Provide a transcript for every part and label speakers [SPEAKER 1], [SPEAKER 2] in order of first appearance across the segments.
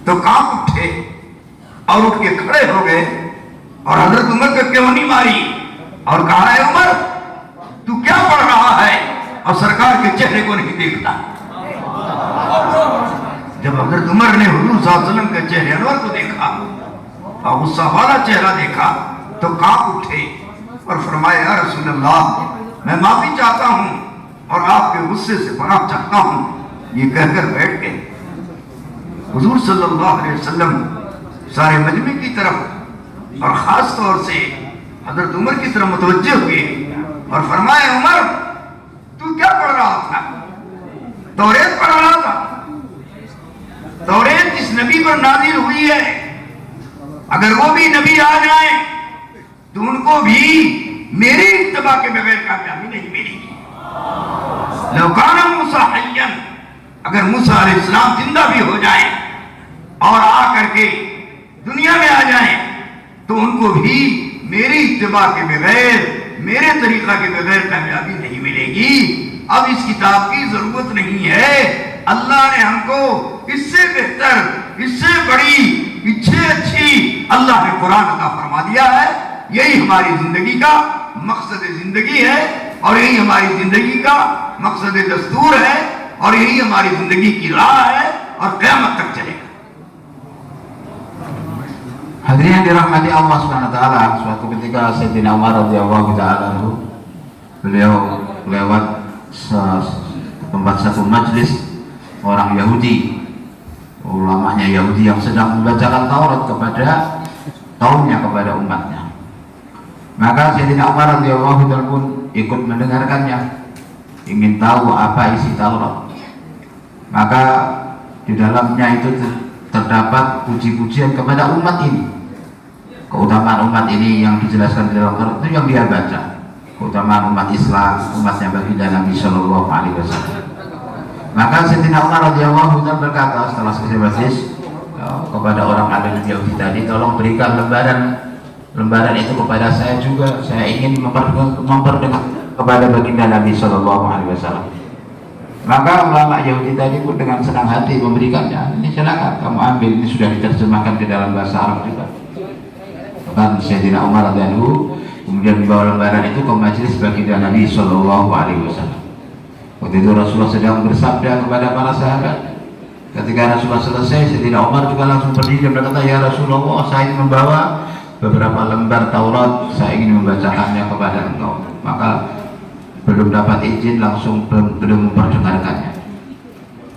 [SPEAKER 1] तो कांप उठे और उठ के खड़े हो गए और हजरत उमर को क्यों नहीं मारी और कहा, है उमर तू क्या पढ़ रहा है और सरकार के चेहरे को नहीं देखता। जब हजरत उमर ने हुजूर सल्लल्लाहु अलैहि वसल्लम के चेहरे अनवर को देखा और गुस्सा वाला चेहरा देखा तो कांप उठे और फरमाया, या रसूल अल्लाह, मैं माफी चाहता हूं और आपके गुस्से से पनाह चाहता हूं। ये कहकर बैठ गए। हुजूर सल्लल्लाहु अलैहि वसल्लम सारे मजमे की तरफ और खास तौर से हजरत उमर की तरफ मुतवज्जे हुए और फरमाया, उमर तू क्या पढ़ रहा था? तौरेत पढ़ रहा था। तौरेत जिस नबी पर नाजिल हुई है, अगर वो भी नबी आ जाए तो उनको भी मेरी इत्तबा के बगैर कामयाबी नहीं मिलेगी। लौकाना मूसा हय्यन, अगर मूसा अलैहिस्सलाम जिंदा भी हो जाए और आ करके दुनिया में आ जाए तो उनको भी मेरी इत्तबा के बगैर, मेरे तरीका के बगैर कामयाबी नहीं मिलेगी। अब इस किताब की जरूरत नहीं है। अल्लाह ने हमको इससे बेहतर, इससे बड़ी, इससे अच्छी अल्लाह ने कुरान अता फरमा दिया है। यही हमारी जिंदगी का मकसद जिंदगी है और यही हमारी जिंदगी का मकसद दस्तूर है और यही हमारी जिंदगी की राह है और क़यामत तक चलेगा।
[SPEAKER 2] Hadirin yang dirahmati Allah Subhanahu wa taala, suatu ketika Sayyidina Umar radhiyallahu taala anhu beliau lewat tempat satu majlis orang Yahudi, ulamanya Yahudi yang sedang membacakan Taurat kepada kaumnya, kepada umatnya. Maka Sayyidina Umar radhiyallahu taala pun ikut mendengarkannya, ingin tahu apa isi Taurat. Maka di dalamnya itu terdapat puji-pujian kepada umat ini. Keutamaan umat ini yang dijelaskan di dalam Taurat itu yang dia baca. Keutamaan umat Islam, umatnya baginda Nabi Shallallahu Alaihi Wasallam. Maka Sayyidina Umar radhiyallahu taala berkata setelah selesai majlis kepada orang alim Yahudi tadi, tolong berikan lembaran itu kepada saya juga. Saya ingin memperdengar kepada baginda Nabi Shallallahu Alaihi Wasallam. Maka ulama Yahudi tadi pun dengan senang hati memberikannya. Ini silakan kamu ambil, ini sudah diterjemahkan ke dalam bahasa Arab juga. Dan Sayyidina Umar radhiyallahu kemudian membawa lembaran itu ke majelis baginda Nabi Shallallahu Alaihi Wasallam. Waktu itu Rasulullah sedang bersabda kepada para sahabat. Ketika Rasulullah selesai, Sayyidina Umar juga langsung berdiri dan berkata, ya Rasulullah, saya ingin membawa beberapa lembar Taurat, saya ingin membacakannya kepada engkau. Maka belum dapat izin, langsung belum memperdengarkannya.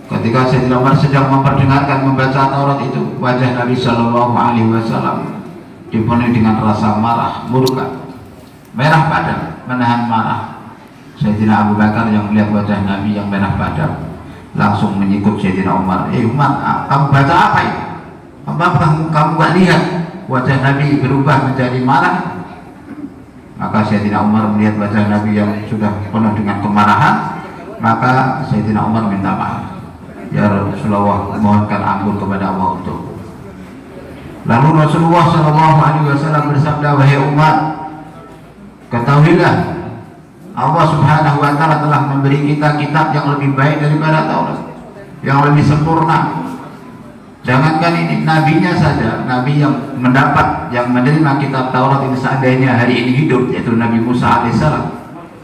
[SPEAKER 2] Ketika Sayyidina Umar sedang memperdengarkan membaca Taurat itu, wajah Nabi Shallallahu Alaihi Wasallam dipenuhi dengan rasa marah, murka, merah padam, menahan marah. Sayyidina Abu Bakar yang melihat wajah Nabi yang merah padam langsung menyikut Sayyidina Umar. Umar, kamu baca apa itu? Apakah kamu gak lihat wajah Nabi berubah menjadi marah? Maka Sayyidina Umar melihat wajah Nabi yang sudah penuh dengan kemarahan. Maka Sayyidina Umar minta maaf. Ya Rasulullah, mohonkan ampun kepada Allah untuk. Lalu Rasulullah Shallallahu Alaihi Wasallam bersabda, wahai umat, ketahuilah Allah Subhanahu Wa Taala telah memberi kita kitab yang lebih baik daripada Taurat, yang lebih sempurna. Jangankan ini, nabinya saja, nabi yang mendapat, yang menerima kitab Taurat ini seandainya hari ini hidup, yaitu Nabi Musa alaihissalam.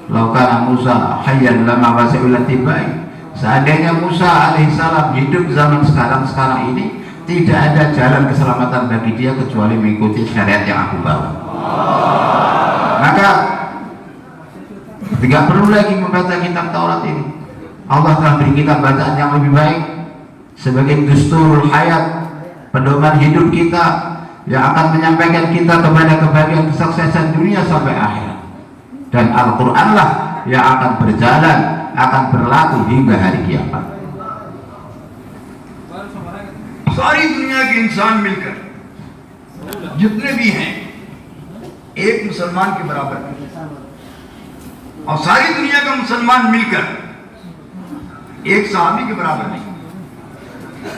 [SPEAKER 2] Laukana Musa hayyan lama wasi'ulat tibai. Seandainya Musa alaihissalam hidup zaman sekarang ini, tidak ada jalan keselamatan bagi dia kecuali mengikuti syariat yang aku bawa. Maka tidak perlu lagi membaca kitab Taurat ini. Allah telah beri kita bacaan yang lebih baik sebagai dusturul hayat, pedoman hidup kita yang akan menyampaikan kita kepada kebahagiaan kesuksesan dunia sampai akhirat. Dan Al-Quran lah yang akan berjalan, akan berlaku hingga hari kiamat.
[SPEAKER 1] सारी दुनिया के इंसान मिलकर जितने भी हैं एक मुसलमान के बराबर हैं और सारी दुनिया का मुसलमान मिलकर एक सहाबी के बराबर नहीं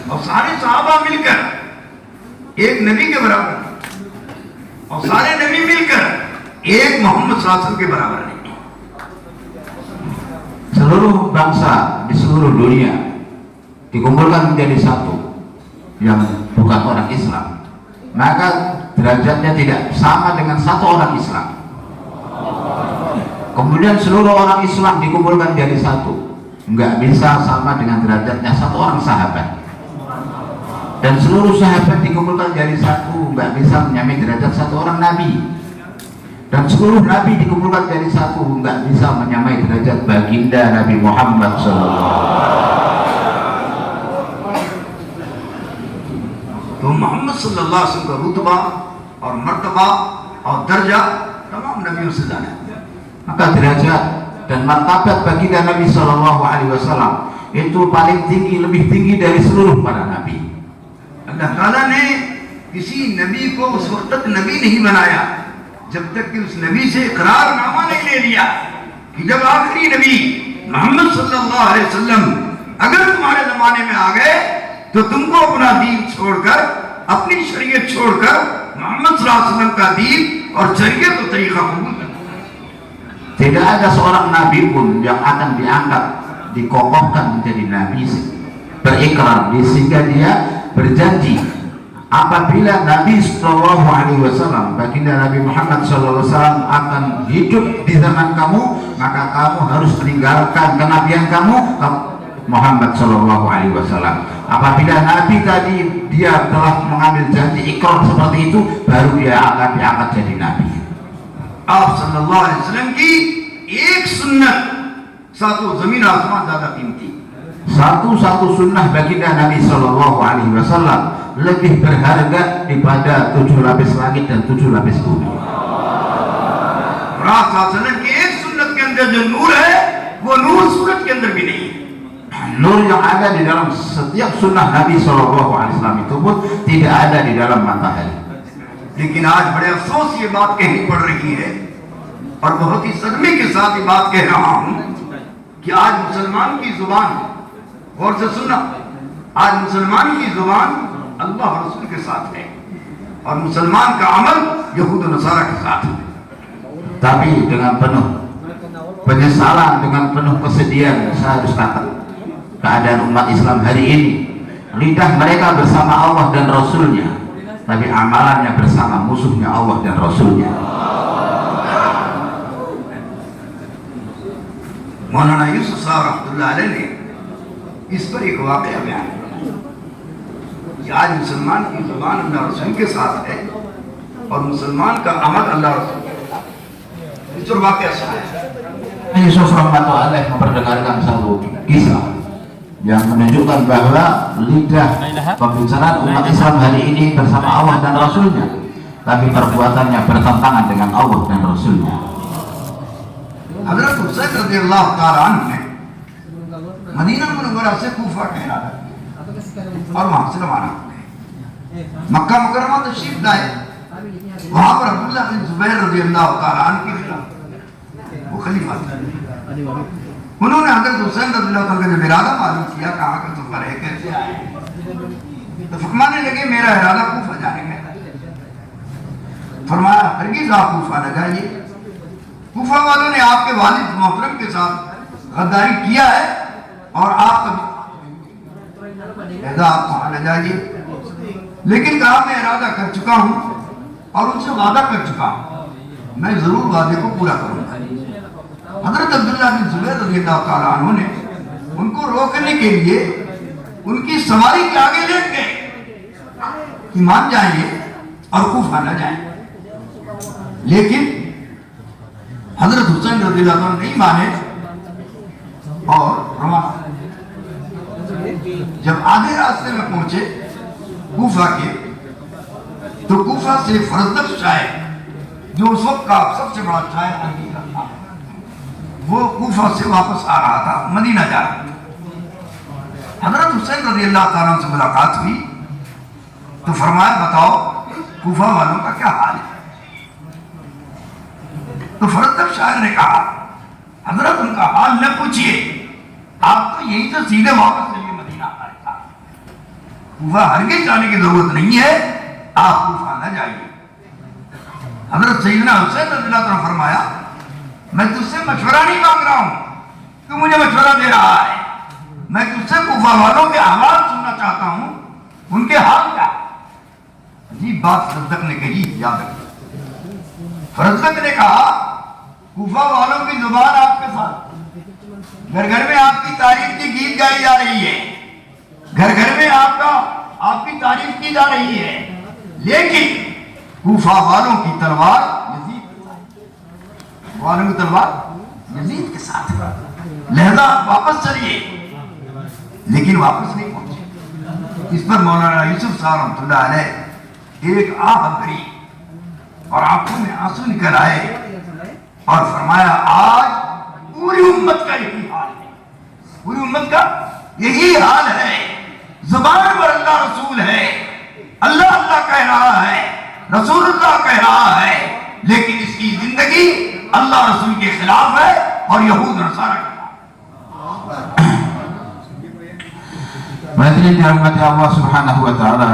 [SPEAKER 1] और सारे सहाबा मिलकर एक नबी के बराबर नहीं और सारे नबी मिलकर एक मोहम्मद सल्लल्लाहु अलैहि वसल्लम के बराबर नहीं।
[SPEAKER 2] Seluruh bangsa di seluruh dunia dikumpulkan menjadi satu, yang bukan orang Islam, maka derajatnya tidak sama dengan satu orang Islam. Kemudian seluruh orang Islam dikumpulkan jadi satu, nggak bisa sama dengan derajatnya satu orang sahabat. Dan seluruh sahabat dikumpulkan jadi satu, nggak bisa menyamai derajat satu orang nabi. Dan seluruh nabi dikumpulkan jadi satu, nggak bisa menyamai derajat baginda Nabi Muhammad
[SPEAKER 1] तो मोहम्मद सल्लल्लाहु अलैहि वसल्लम का रुतबा और मर्तबा और दर्जा तमाम नबियों से ज़्यादा है।
[SPEAKER 2] Maka derajat dan martabat baginda Nabi Shallallahu Alaihi Wasallam itu paling tinggi, lebih tinggi dari seluruh para nabi.
[SPEAKER 1] अल्लाह ताला ने किसी नबी को उस वक्त तक नबी नहीं बनाया जब तक कि उस नबी से इकरारनामा नहीं ले लिया कि जब आखिरी नबी मोहम्मद सल्लल्लाहु अलैहि वसल्लम अगर तुम्हारे जमाने में आ गए तो तुमको अपना दीन छोड़कर, अपनी शरीयत छोड़कर मोहम्मद सल्लल्लाहु अलैहि वसल्लम का दीन और शरीयत और तरीका कबूल करना।
[SPEAKER 2] Tidak ada seorang nabi pun yang akan diangkat, dikokohkan menjadi nabi, berikrar, sehingga dia berjanji apabila Nabi Sallallahu Alaihi Wasallam, baginda Nabi Muhammad Sallallahu Alaihi Wasallam akan hidup di zaman kamu, maka kamu harus meninggalkan kenabian kamu, Muhammad Sallallahu Alaihi Wasallam. Apabila Nabi tadi dia telah mengambil janji ikrar seperti itu, baru dia akan diangkat jadi Nabi.
[SPEAKER 1] आप सल्लल्लाहु अलैहि वसल्लम की एक सुन्नत सातों जमीन आसमान ज्यादा कीमती।
[SPEAKER 2] Satu-satu sunnah baginda Nabi Sallallahu Alaihi Wasallam lebih berharga daripada 7 lapis langit dan 7 lapis bumi.
[SPEAKER 1] और आप सल्लल्लाहु अलैहि वसल्लम की एक सुन्नत के अंदर जो नूर है वो नूर सूरज के अंदर भी नहीं है।
[SPEAKER 2] Nur yang ada di dalam setiap sunnah Nabi Sallallahu Alaihi Wasallam itu pun tidak ada di dalam matahari.
[SPEAKER 1] लेकिन आज बड़े अफसोस ये बात कहनी पड़ रही है और बहुत ही सदमे के साथ ये बात कह रहा हूं कि आज मुसलमान की जुबान, गौर से सुनना, आज मुसलमान की जुबान अल्लाह और रसूल के साथ है और मुसलमान का अमल यहूद और नसारा के साथ है।
[SPEAKER 2] Tapi dengan penuh penyesalan, dengan penuh kesedihan saya harus katakan keadaan umat Islam hari ini, lidah mereka bersama Allah dan Rasulnya, tapi amalannya bersama musuhnya Allah dan Rasulnya.
[SPEAKER 1] मौलाना यूसुफ साहब रहमतुल्लाह अलैह ने इस पर एक वाक़या बयान कि आज मुसलमान की जुबान अल्लाह रसूल के साथ है और मुसलमान का अमल अल्लाह रसूल के साथ है। इस पर वाक़या सुना है।
[SPEAKER 2] Yusuf rahmatullahi alaih memperdengarkan satu kisah yang menunjukkan bahwa lidah pembicaraan umat Islam hari ini bersama Allah dan Rasulnya, tapi perbuatannya bertentangan dengan Allah dan Rasulnya.
[SPEAKER 1] हज़रत हुसैन रज़ियल्लाहु ताला अन्हु ने मदीना मुनव्वरा से कूफा का इरादा किया और वहां से रवाना हो गए। मक्का मुकर्रमा तशरीफ लाए, वहां पर अब्दुल्लाह बिन जुबैर रज़ियल्लाहु ताला अन्हु की खिलाफत, वो खलीफा थे। उन्होंने हज़रत हुसैन रज़ियल्लाहु ताला का जब इरादा मालूम किया, कहाँ का सफर है, कैसे आए, तो फरमाने लगे मेरा इरादा कूफा जाने का। फरमाया हरगिज़ आप कूफा न जाइए, कूफा वालों ने आपके वालिद मोहतरम के साथ गद्दारी किया है और आप वहां न जाइए। लेकिन कहा मैं इरादा कर चुका हूं और उनसे वादा कर चुका हूं, मैं जरूर वादे को पूरा करूंगा। हजरत अब्दुल्लाह बिन जुबैर रज़ियल्लाहु ताला अन्हु ने उनको रोकने के लिए उनकी सवारी के आगे लेट गए कि मान जाइए और कूफा न जाए। लेकिन हजरत हुसैन रज़ियल्लाहु अन्हु नहीं माने और रवाना। जब आधे रास्ते में पहुंचे कूफा के, तो कूफा से फरजदक शायर जो उस वक्त का सबसे बड़ा शायर अंगीकार था, वो कूफा से वापस आ रहा था, मदीना जा रहा था। हजरत हुसैन रज़ियल्लाहु ताला से मुलाकात हुई तो फरमाया बताओ कूफा वालों का क्या हाल है। तो फरजदक शायर ने कहा हजरत उनका हाल न पूछिए, आप तो यहीं से सीधे वापस चलिए मदीना हमारे साथ, कूफा हरगिज़ जाने की जरूरत नहीं है, आप कूफा न जाइए। हजरत सैयदना हुसैन रज़ियल्लाहु ताला फरमाया मैं तुझसे मशवरा नहीं मांग रहा हूं, तू मुझे मशवरा दे रहा है, मैं तुझसे कूफा वालों के हालात सुनना चाहता हूं, उनके हाल क्या। बात फरजक ने कही, याद रखिए। फरजक ने कहा कूफा वालों की जुबान आपके साथ, घर घर में आपकी तारीफ की गीत गाई जा रही है, घर घर में आपकी तारीफ की जा रही है, लेकिन कूफा वालों की तलवार यजीद के साथ, वालों की तलवार यजीद के साथ है। लहजा वापस चलिए, लेकिन वापस नहीं पहुंचे। इस पर मौलाना यूसुफ साहब रहमतुल्लाह अलैह एक आह भरी और आंखों में आंसू निकल आए और फरमाया, आज पूरी उम्मत का यही हाल है, पूरी उम्मत का यही हाल है। जुबान पर अल्लाह रसूल है, अल्लाह अल्लाह कह रहा है, रसूलुल्लाह कह रहा है, लेकिन इसकी जिंदगी अल्लाह रसूल के खिलाफ है और यहूद नसारा के खिलाफ।
[SPEAKER 2] Hadirin dirahmati Allah Subhanahu wa taala,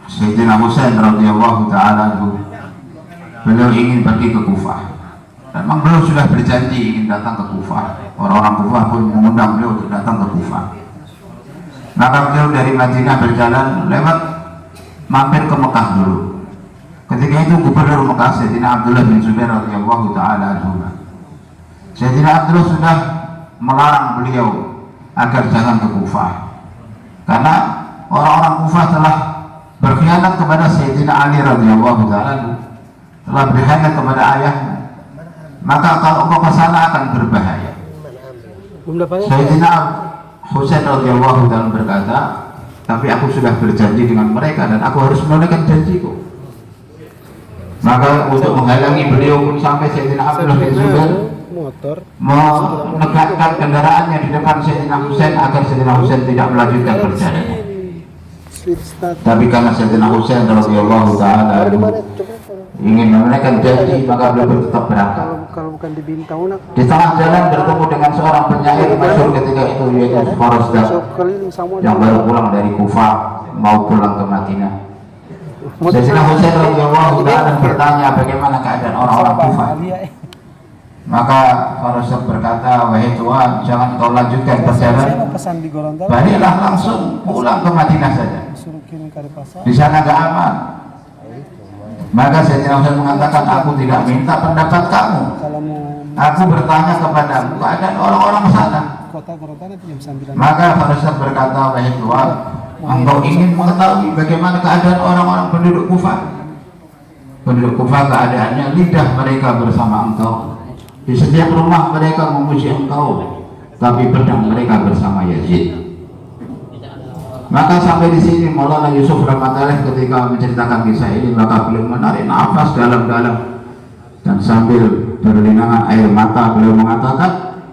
[SPEAKER 2] Sayyidina Husain radhiyallahu taala anhu, beliau ingin pergi ke Kufah. Dan memang beliau sudah berjanji ingin datang ke Kufah. Orang-orang Kufah pun mengundang beliau untuk datang ke Kufah. Maka beliau dari Madinah berjalan lewat mampir ke Mekah dulu. Ketika itu gubernur Mekah Sayyidina Abdullah bin Zubair radhiyallahu taala anhu, Sayyidina Abdullah sudah melarang beliau agar jangan ke Kufah. Karena orang-orang Kufah telah berkhianat kepada Sayyidina Ali radhiyallahu taala, telah berkhianat kepada ayahnya. Maka kalau engkau ke sana akan berbahaya. Sayyidina Husain radhiyallahu taala berkata, tapi aku sudah berjanji dengan mereka dan aku harus menunaikan janjiku. Maka untuk menghalangi beliau pun sampai Sayyidina Abdullah bin Zubair menegakkan kendaraannya di depan Sayyidina Husain agar Sayyidina Husain tidak melanjutkan perjalanannya. Tapi karena Sayyidina Husain radhiyallahu taala ingin menunaikan janji, maka beliau tetap berangkat. Di tengah jalan bertemu dengan seorang penyair masyhur ketika itu, yaitu Farosdak, yang baru pulang dari Kufah mau pulang ke Madinah. Sayyidina Husain radhiyallahu taala bertanya bagaimana keadaan orang-orang Kufah. Maka Farosdak berkata, wahai Tuhan, jangan kau lanjutkan perjalanan, baliklah langsung pulang ke Madinah saja, di sana gak aman. Maka Sayyidina Husain mengatakan, aku tidak minta pendapat kamu, aku bertanya kepadamu keadaan orang-orang sana. Maka Farosdak berkata, wahai Tuhan, engkau ingin mengetahui bagaimana keadaan orang-orang penduduk Kufah. Penduduk Kufah keadaannya lidah mereka bersama engkau, di setiap rumah mereka memuji engkau, tapi pedang mereka bersama Yazid. Maka sampai di sini Maulana Yusuf rahmatullah ketika menceritakan kisah ini, maka beliau menarik nafas dalam-dalam dan sambil berlinangan air mata beliau mengatakan,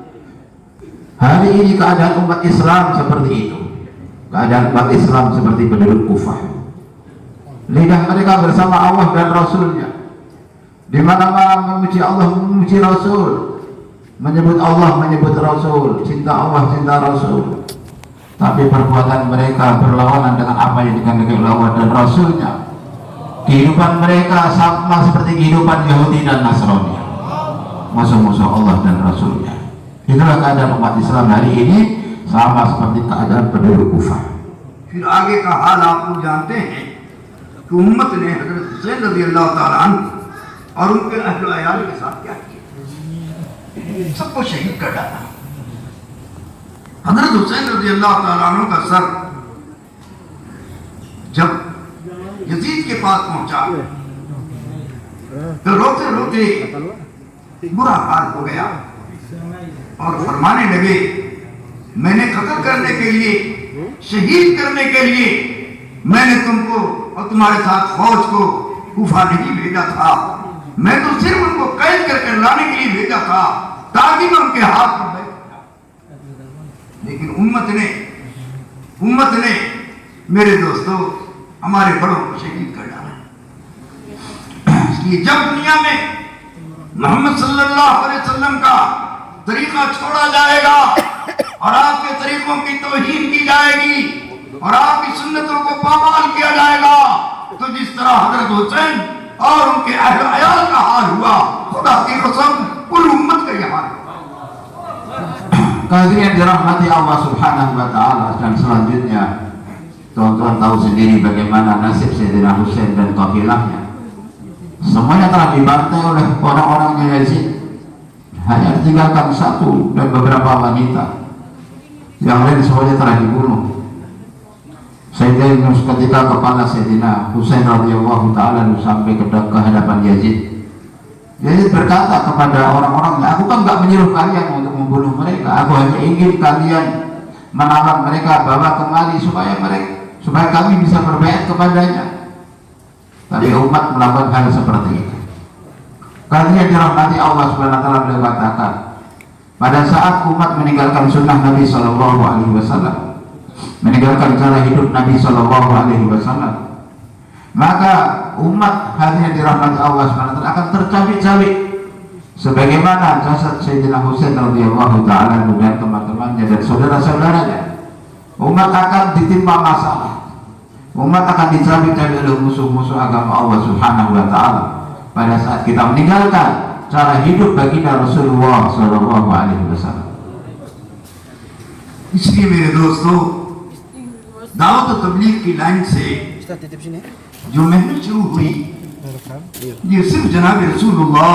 [SPEAKER 2] hari ini keadaan umat Islam seperti itu, keadaan umat Islam seperti penduduk Kufah. Lidah mereka bersama Allah dan Rasulnya, di mana-mana memuji Allah, memuji Rasul, menyebut Allah, menyebut Rasul, cinta Allah, cinta Rasul. Tapi perbuatan mereka berlawanan dengan apa yang dikandalkan Allah dan Rasulnya. Kehidupan mereka sama seperti kehidupan Yahudi dan Nasrani, musuh-musuh Allah dan Rasulnya. Itulah keadaan umat Islam hari ini, sama seperti keadaan penduduk Kufah.
[SPEAKER 1] फिर आगे का हाल आप लोग जानते हैं कि उम्मत ने हजरत हुसैन रज़ियल्लाहु ताला अन्हु और उनके अहल अयाल के साथ क्या किया, सबको शहीद कर डाला। हजरत हुसैन रज़ियल्लाहु ताला अन्हु का सर जब यजीद के पास पहुंचा तो रोते रोते बुरा हाल हो गया और फरमाने लगे, मैंने कत्ल करने के लिए, शहीद करने के लिए मैंने तुमको और तुम्हारे साथ फौज को कूफा नहीं भेजा था, मैं तो सिर्फ उनको कैद करके लाने के लिए भेजा था ताकि मैं उनके हाथ पर बैठ जाऊं। लेकिन उम्मत ने मेरे दोस्तों हमारे बड़ों को शहीद कर डाला। इसलिए जब दुनिया में मोहम्मद सल्लल्लाहु अलैहि वसल्लम का तरीका छोड़ा जाएगा और आपके तरीकों की तौहीन की जाएगी और आपकी सुन्नतों को पामाल किया जाएगा, तो जिस तरह हजरत हुसैन और उनके अहल अयाल का हाल हुआ, खुदा की कसम कुल उम्मत का यह हाल।
[SPEAKER 2] Kehadiran dirahmati Allah Subhanahu wa taala, dan selanjutnya Tuan-tuan tahu sendiri bagaimana nasib Sayyidina Husain dan kafilahnya. Semuanya telah dibantai oleh orang-orangnya Yazid. Hanya ditinggalkan satu dan beberapa wanita. Yang lain semuanya telah dibunuh. Sayyidina ketika kepala Sayyidina Husain radhiyallahu ta'ala sampai ke hadapan Yazid. Yazid berkata kepada orang-orangnya, aku kan nggak menyuruh kalian untuk membunuh mereka. Aku hanya ingin kalian menawan mereka, bawa kembali supaya kami bisa berbaiat kepadanya. Tapi umat melakukan hal seperti itu. Karena dirahmati Allah Subhanahu wa taala, beliau katakan, pada saat umat meninggalkan sunnah Nabi Shallallahu Alaihi Wasallam, meninggalkan cara hidup Nabi Shallallahu Alaihi Wasallam, maka umat hanya dirahmati Allah Subhanahu wa taala akan tercabik-cabik sebagaimana jasad Sayyidina Husain radhiyallahu taala dan teman-temannya dan saudara-saudaranya. Umat akan ditimpa masalah. Umat akan dicabik-cabik oleh musuh-musuh agama Allah Subhanahu wa taala pada saat kita meninggalkan cara hidup baginda Rasulullah sallallahu alaihi wasallam.
[SPEAKER 1] इसलिए मेरे दोस्तों, दावत और तबलीग की लाइन से जो मेहनत शुरू हुई, ये सिर्फ जनाब रसूलुल्लाह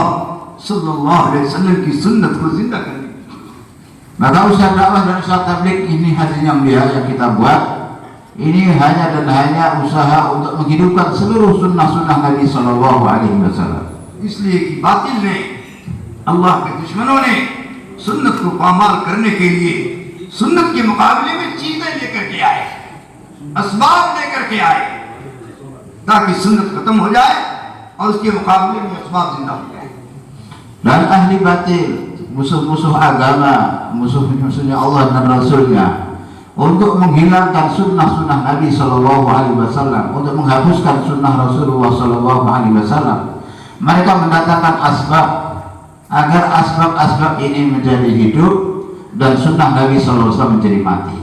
[SPEAKER 1] सल्लल्लाहु अलैहि वसल्लम की सुन्नत को जिंदा करने।
[SPEAKER 2] Maka usaha dakwah dan usaha tabligh ini hasilnya mulia yang kita buat. Ini hanya dan hanya usaha untuk menghidupkan seluruh sunnah-sunnah Nabi Sallallahu Alaihi Wasallam.
[SPEAKER 1] इसलिए कि बातिल ने, अल्लाह के दुश्मनों ने सुन्नत को पामाल करने के लिए सुन्नत के मुकाबले में चीजें लेकर के आए, असबाब लेकर के आए, ताकि सुन्नत खत्म हो जाए और उसके मुकाबले में असबाब जिंदा हो जाए.
[SPEAKER 2] Dan ahli batil, musuh-musuh agama, musuh-musuhnya Allah dan Rasulnya, untuk menghilangkan sunnah-sunnah Nabi Shallallahu Alaihi Wasallam, untuk menghapuskan sunnah Rasulullah Shallallahu Alaihi Wasallam, mereka mendatangkan asbab agar asbab-asbab ini menjadi hidup dan sunnah Nabi Shallallahu Alaihi Wasallam menjadi mati.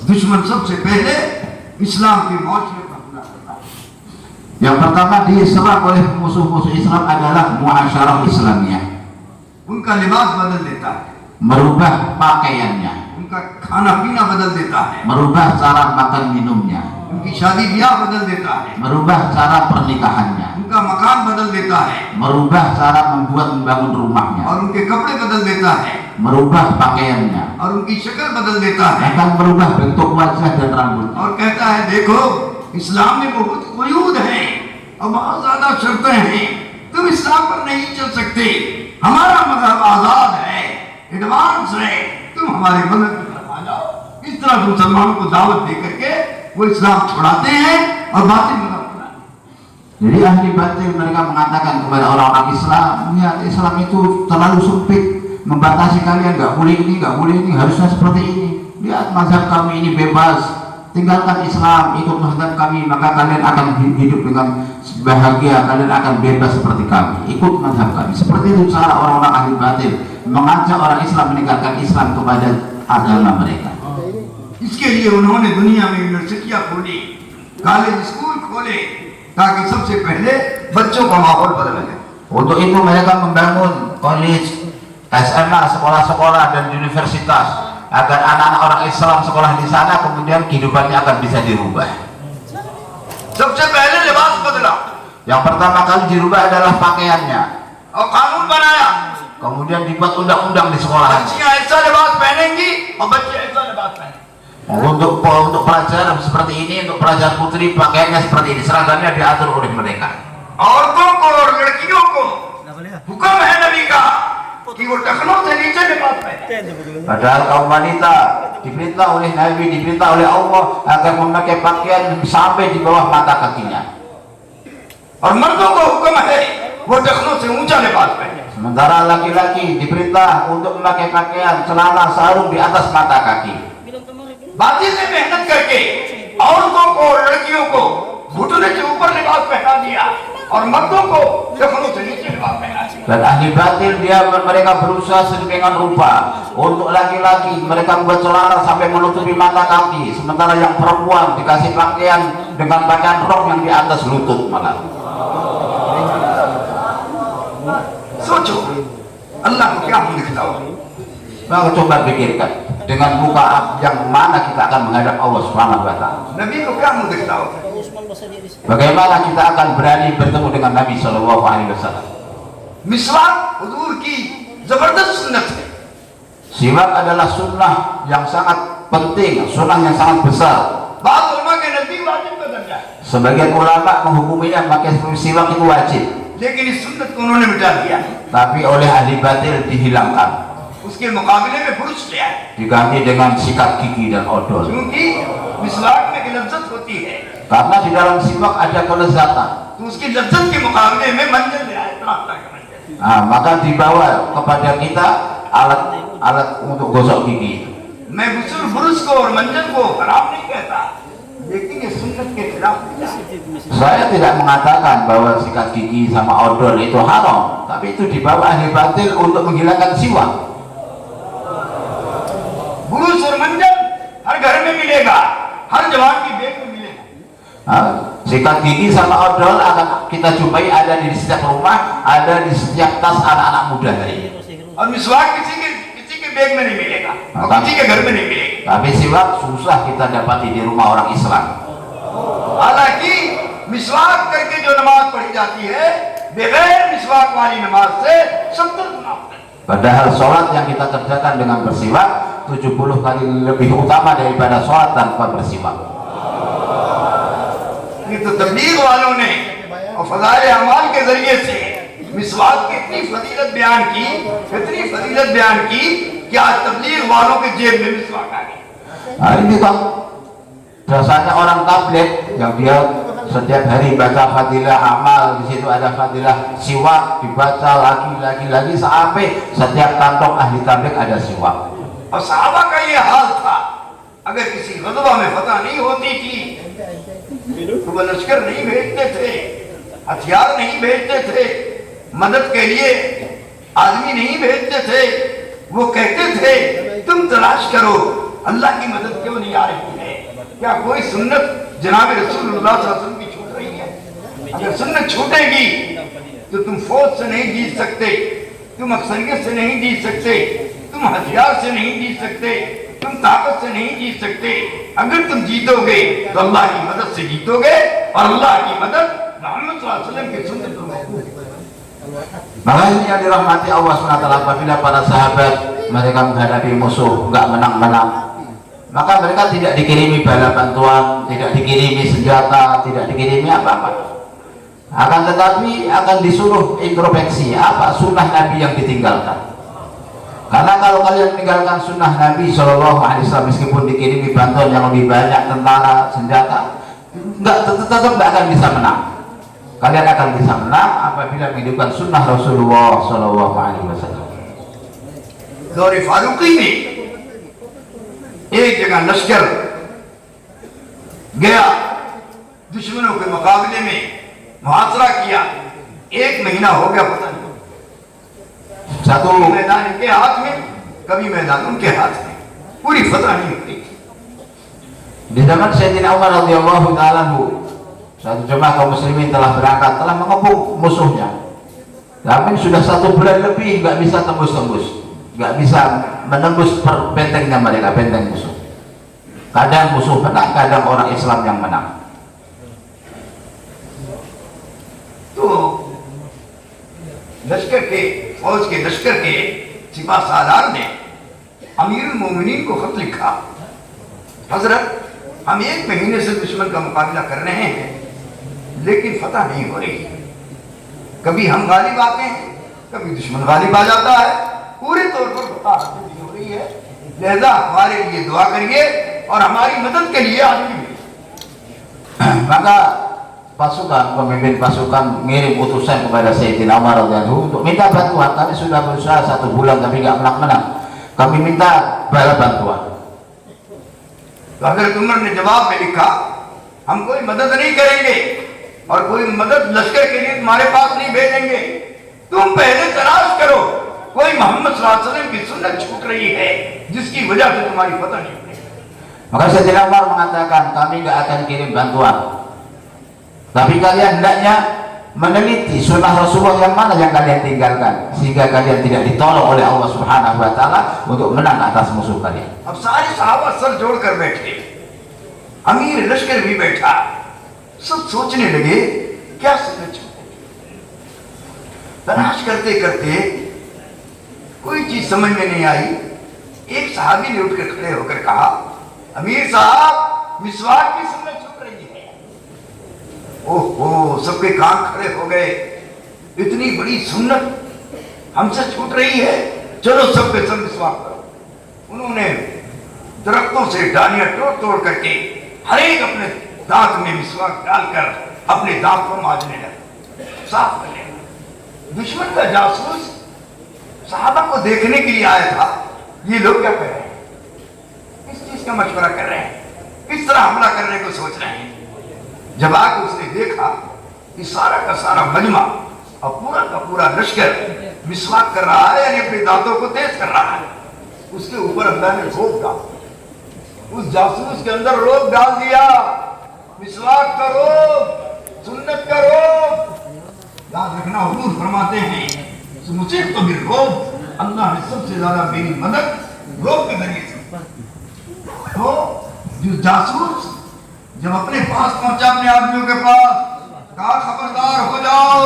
[SPEAKER 1] दुश्मन सबसे पहले इस्लाम की मौजूद पर
[SPEAKER 2] Yang pertama diserang oleh musuh-musuh Islam adalah muasyarah Islamiyah.
[SPEAKER 1] उनका लिबास बदल देता है,
[SPEAKER 2] merubah pakaiannya,
[SPEAKER 1] उनका खाना पीना बदल देता है,
[SPEAKER 2] merubah cara makan minumnya,
[SPEAKER 1] उनकी शादी ब्याह बदल देता है,
[SPEAKER 2] merubah cara pernikahannya,
[SPEAKER 1] उनका मकान बदल देता है,
[SPEAKER 2] merubah cara membangun rumahnya,
[SPEAKER 1] और उनके कपड़े बदल देता है,
[SPEAKER 2] merubah pakaiannya,
[SPEAKER 1] और उनकी शक्ल बदल देता है,
[SPEAKER 2] akan merubah bentuk wajah dan rambut.
[SPEAKER 1] और कहता है देखो इस्लाम में बहुत क़ुयूद हैं और बहुत ज्यादा शर्तें हैं, तुम इस्लाम पर नहीं चल सकते, हमारा मजहब आजाद है, एडवांस है, तुम हमारे मजहब की तरफ आ जाओ. इस तरह मुसलमानों को दावत दे करके वो इस्लाम छुड़ाते हैं और बातिल मजहब अपनाते हैं.
[SPEAKER 2] Jadi ahli batil mereka mengatakan kepada orang-orang Islam, lihat Islam itu terlalu sempit, membatasi kalian, nggak boleh ini, nggak boleh ini, harusnya seperti ini. Lihat mazhab kami ini bebas, tinggalkan Islam, ikut mazhab kami, maka kalian akan hidup dengan bahagia, kalian akan bebas seperti kami, ikut mazhab kami. Seperti itu cara orang-orang ahli batil mengajak orang Islam meninggalkan Islam kepada agama mereka.
[SPEAKER 1] इसके लिए उन्होंने दुनिया में यूनिवर्सिटियां खोली, college school खोले, ताकि सबसे पहले बच्चों का माहौल बदल जाए.
[SPEAKER 2] Untuk itu mereka membangun college, SMA, sekolah-sekolah dan universitas agar anak-anak orang Islam sekolah di sana kemudian kehidupannya akan bisa dirubah.
[SPEAKER 1] सबसे पहले लिबास बदला
[SPEAKER 2] Yang pertama kali dirubah adalah pakaiannya.
[SPEAKER 1] और कानून बनाया,
[SPEAKER 2] Kemudian dibuat undang-undang di sekolah.
[SPEAKER 1] बच्चियां ऐसा लिबास पहनेंगी और बच्चे ऐसा लिबास पहनेंगे.
[SPEAKER 2] Untuk pelajar seperti ini, untuk pelajar putri pakaiannya seperti ini, seragamnya diatur oleh mereka.
[SPEAKER 1] औरतों को और लड़कियों को हुक्म है नबी का कि वो टखनों से नीचे लिबास पहने.
[SPEAKER 2] Padahal kaum wanita diperintah oleh Nabi, diperintah oleh Allah agar memakai pakaian sampai di bawah mata kakinya.
[SPEAKER 1] और मर्दों को हुक्म है वो टखनों से ऊंचा लिबास पहने.
[SPEAKER 2] Sementara laki-laki diperintah untuk memakai pakaian celana sarung di atas mata kaki.
[SPEAKER 1] बातिल ने मेहनत करके औरतों को और लड़कियों को घुटने के ऊपर लिबास पहना दिया और मर्दों को टखनों से नीचे लिबास पहना दिया.
[SPEAKER 2] Dan ahli batil mereka berusaha sedemikian rupa. Untuk laki-laki mereka membuat celana sampai menutupi mata kaki, sementara yang perempuan dikasih pakaian dengan pakaian rok yang di atas lutut malah.
[SPEAKER 1] सोचो अल्लाह को क्या हम दिखलाओ.
[SPEAKER 2] Maka coba pikirkan, dengan muka yang mana kita akan menghadap Allah Subhanahu wa taala?
[SPEAKER 1] नबी को क्या मुंह दिखता हो?
[SPEAKER 2] Bagaimana kita akan berani bertemu dengan Nabi Shallallahu Alaihi Wasallam?
[SPEAKER 1] मिसवाक हुजूर की जबरदस्त सुन्नत है।
[SPEAKER 2] Siwak adalah sunnah yang sangat penting, sunnah yang sangat besar.
[SPEAKER 1] बात उलमा के नजदीक वाजिब का दर्जा है,
[SPEAKER 2] Sebagian ulama menghukuminya pakai siwak itu wajib,
[SPEAKER 1] लेकिन इस सुन्नत को उन्होंने मिटा दिया,
[SPEAKER 2] tapi oleh ahli batil dihilangkan,
[SPEAKER 1] उसके मुकाबले में बुरुश लिया है,
[SPEAKER 2] diganti dengan sikat gigi dan odol.
[SPEAKER 1] क्योंकि मिसवाक में एक लज्जत होती है,
[SPEAKER 2] Karena di dalam siwak ada kelezatan.
[SPEAKER 1] तो उसकी लज्जत के मुकाबले में मंजर लिया है, तरह-तरह का मंजर।
[SPEAKER 2] Nah, maka dibawa kepada kita alat untuk gosok gigi.
[SPEAKER 1] मैं बुजुर्ग बुरुश को और मंजर को खराब नहीं कहता, लेकिन ये सुन्नत के खिलाफ है।
[SPEAKER 2] Saya tidak mengatakan bahwa sikat gigi sama odol itu haram, tapi itu dibawa ahli batil untuk menghilangkan siwak.
[SPEAKER 1] बुरुश और मंजर हर घर में मिलेगा, हर जवान की बेग में मिलेगा।
[SPEAKER 2] Nah, sikat gigi sama odol akan kita jumpai ada di setiap rumah, ada di setiap tas anak-anak muda hari ini.
[SPEAKER 1] और मिसवाक किसी के बेग में नहीं मिलेगा और किसी के घर में नहीं मिलेगा।
[SPEAKER 2] Tapi siwak susah kita dapati di rumah orang Islam.
[SPEAKER 1] हालांकि मिसवाक करके जो नमाज पढ़ी जाती है, बगैर मिसवाक वाली नमाज से 70 गुना होता है।
[SPEAKER 2] Padahal sholat yang kita kerjakan dengan bersiwak 70 kali lebih utama daripada sholat tanpa bersiwak.
[SPEAKER 1] ये तो तबलीग वालों ने और फज़ाइल अमाल के जरिए से मिसवाक की इतनी फजीलत बयान की कि आज तबलीग वालों के जेब में मिसवाक आ गई।
[SPEAKER 2] Nah, ini kan biasanya orang tabligh yang dia setiap hari baca fadilah amal, di situ ada fadilah siwak dibaca lagi sampai setiap kantong ahli tabligh ada siwak.
[SPEAKER 1] और सहाबा का ये हाल था, अगर किसी गज़वा में फतह नहीं होती थी तो वह लश्कर नहीं भेजते थे, हथियार नहीं भेजते थे, मदद के लिए आदमी नहीं भेजते थे। वो कहते थे तुम तलाश करो अल्लाह की मदद क्यों नहीं आ रही है, क्या कोई सुन्नत जनाब रसूलुल्लाह सल्लल्लाहु अलैहि वसल्लम की छूट रही है? अगर सुन्नत छूटेगी तो तुम फौज से नहीं जीत सकते, तुम अक्सरियत से नहीं जीत सकते, तुम हथियार से नहीं जीत सकते, तुम ताकत से नहीं जीत सकते। अगर तुम जीतोगे तो अल्लाह की मदद से जीतोगे, और अल्लाह की मदद मोहम्मद सल्लल्लाहु अलैहि वसल्लम की सुन्नत पर मौजूद है।
[SPEAKER 2] Makanya yang dirahmati Allah SWT, apabila para sahabat mereka menghadapi musuh nggak menang-menang, maka mereka tidak dikirimi bala bantuan, tidak dikirimi senjata, tidak dikirimi apa-apa. Akan tetapi akan disuruh introspeksi apa sunnah Nabi yang ditinggalkan. Karena kalau kalian meninggalkan sunnah Nabi Shallallahu Alaihi Wasallam, meskipun dikirimi bantuan yang lebih banyak, tentara, senjata, tetap nggak akan bisa menang. Kalian akan bisa menang apabila menghidupkan sunnah Rasulullah Shallallahu Alaihi Wasallam.
[SPEAKER 1] दौर फारूकी में एक जगह लश्कर गया, दुश्मनों के मुकाबले में मुहासरा किया, 1 महीना हो गया, पता नहीं
[SPEAKER 2] Satu
[SPEAKER 1] कभी मैदान इनके हाथ में, कभी मैदान उनके हाथ में, पूरी फतह नहीं होती।
[SPEAKER 2] di zaman Sayyidina Umar radhiyallahu ta'ala anhu, satu jemaah kaum muslimin telah berangkat, telah mengepung musuhnya, tapi sudah 1 bulan lebih nggak bisa tembus-tembus, nggak bisa menembus bentengnya mereka, benteng musuh. Kadang musuh menang, kadang orang Islam yang menang.
[SPEAKER 1] तो लश्कर के फौज के लश्कर के सिपा सालार ने अमीरुल मोमिनीन को खत लिखा, हजरत हम 1 महीने से दुश्मन का मुकाबला कर रहे हैं, लेकिन फतह नहीं हो रही, कभी हम गालिब आते हैं, कभी दुश्मन गालिब आ जाता है, पूरे तौर पर फतह हासिल नहीं हो रही है, लिहाजा हमारे लिए दुआ करिए और हमारी मदद के लिए आदमी भेजिए।
[SPEAKER 2] Maka pemimpin pasukan ngirim utusan kepada Sayyidina Umar radhiyallahu anhu untuk minta bantuan. Kami sudah berusaha 1 bulan tapi nggak menang-menang, kami minta bala bantuan.
[SPEAKER 1] तो हजरत उमर ने जवाब में लिखा, हम कोई मदद नहीं करेंगे और कोई मदद लश्कर के लिए तुम्हारे पास नहीं भेजेंगे, तुम पहले तलाश करो कोई मोहम्मद सल्लल्लाहु अलैहि वसल्लम की सुन्नत छूट रही है जिसकी वजह से तुम्हारी फतह नहीं हो रही।
[SPEAKER 2] Maka Sayyidina Umar mengatakan, kami nggak akan kirim bantuan, tapi kalian hendaknya meneliti sunnah Rasulullah yang mana yang kalian tinggalkan sehingga kalian tidak ditolong oleh Allah Subhanahu wa taala untuk menang atas musuh kalian.
[SPEAKER 1] अब सारे सहाबा सर जोड़कर बैठे, अमीर लश्कर भी बैठा, सब सोचने लगे क्या सुन्नत छूटे। तलाश करते करते कोई चीज समझ में नहीं आई। एक सहाबी ने उठकर खड़े होकर कहा, अमीर साहब मिसवाक की सुन्नत छूट रही है। ओहो, सबके कान खड़े हो गए, इतनी बड़ी सुन्नत हमसे छूट रही है, चलो सब पे सब मिसवाक करो। उन्होंने दरख्तों से डालियां तोड़ तोड़ करके हर एक अपने दांत में मिसवाक डालकर अपने दांत को मांजने लगे, साफ करने लगे। दुश्मन का जासूस सहाबा को देखने के लिए आया था, ये लोग क्या कर रहे हैं, किस चीज का मशवरा कर रहे हैं, किस तरह हमला करने को सोच रहे हैं। जब आके उसने देखा कि सारा का सारा मजमा और पूरा का पूरा लश्कर मिसवाक कर रहा है, यानी अपने दांतों को तेज कर रहा है, उसके ऊपर अल्लाह ने रोक डाल, उस जासूस के अंदर रोक डाल दिया। मिसवाक करो, सुन्नत करो। याद रखना, हुजूर फरमाते हैं मुझे तो भी रोक, अल्लाह ने सबसे ज्यादा मेरी मदद रोक के जरिए से। तो जो जासूस जब अपने पास पहुंचा, अपने आदमियों के पास, कहा खबरदार हो जाओ,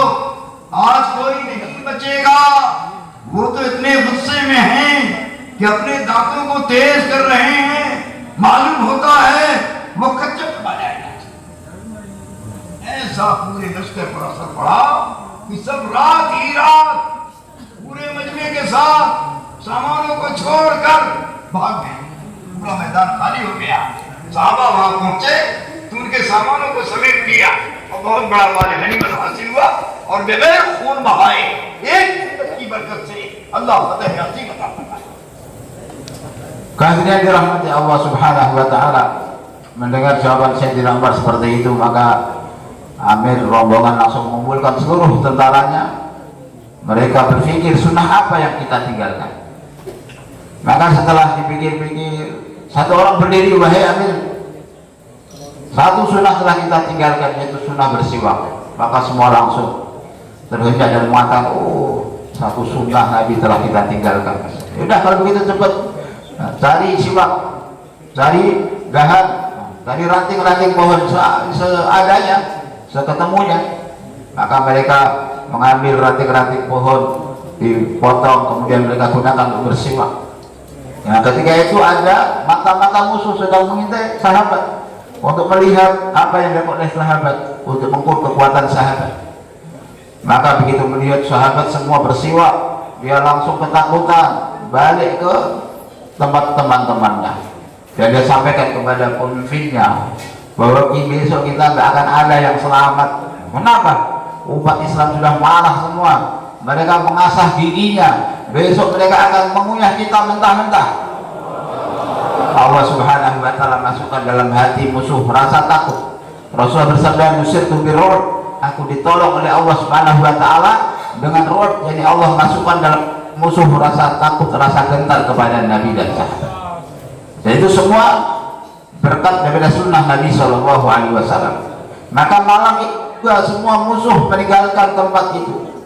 [SPEAKER 1] आज कोई नहीं बचेगा। वो तो इतने गुस्से में हैं कि अपने दांतों को तेज कर रहे हैं, मालूम होता है वो खच्चर खा जाएगा। ऐसा पूरे लश्कर पर असर पड़ा कि सब रात ही रात पूरे मजमे के साथ सामानों को छोड़कर भाग गए। पूरा मैदान खाली हो गया। साहबा वहां पहुंचे तो उनके सामानों को समेट लिया और बहुत बड़ा वाले गनीमत हासिल हुआ और बगैर खून बहाए एक की बरकत से अल्लाह फतह अजीम अता फरमाया।
[SPEAKER 2] Kehadiran dirahmati Allah Subhanahu wa taala, mendengar jawaban Sayyidina Umar seperti itu, maka Amir rombongan langsung mengumpulkan seluruh tentaranya. Mereka berpikir sunnah apa yang kita tinggalkan. Maka setelah dipikir-pikir, satu orang berdiri, wahai Amir, satu sunnah telah kita tinggalkan, yaitu sunnah bersiwak. Maka semua langsung terhujat dan mengatakan, oh, satu sunnah Nabi telah kita tinggalkan. Yaudah kalau begitu cepat, nah, cari siwak, cari dahan, cari ranting-ranting pohon seadanya, seketemunya. Maka mereka mengambil ranting-ranting pohon, dipotong, kemudian mereka gunakan untuk bersiwak. Nah, ketika itu ada mata-mata musuh sedang mengintai sahabat untuk melihat apa yang dilakukan oleh sahabat, untuk mengukur kekuatan sahabat. Maka begitu melihat sahabat semua bersiwak, dia langsung ketakutan, balik ke tempat teman-temannya, dan dia sampaikan kepada pemimpinnya bahwa besok kita nggak akan ada yang selamat. Kenapa? Umat Islam sudah marah semua, mereka mengasah giginya, besok mereka akan mengunyah kita mentah-mentah. Allah Subhanahu wa taala masukkan dalam hati musuh rasa takut. Rasulullah bersabda, nusirtu birru'b, aku ditolong oleh Allah Subhanahu wa taala dengan ru'b, yakni Allah masukkan dalam musuh rasa takut, rasa gentar kepada Nabi dan sahabat. Dan itu semua berkat daripada sunnah Nabi Shallallahu Alaihi Wasallam. Maka malam itu juga semua musuh meninggalkan tempat itu,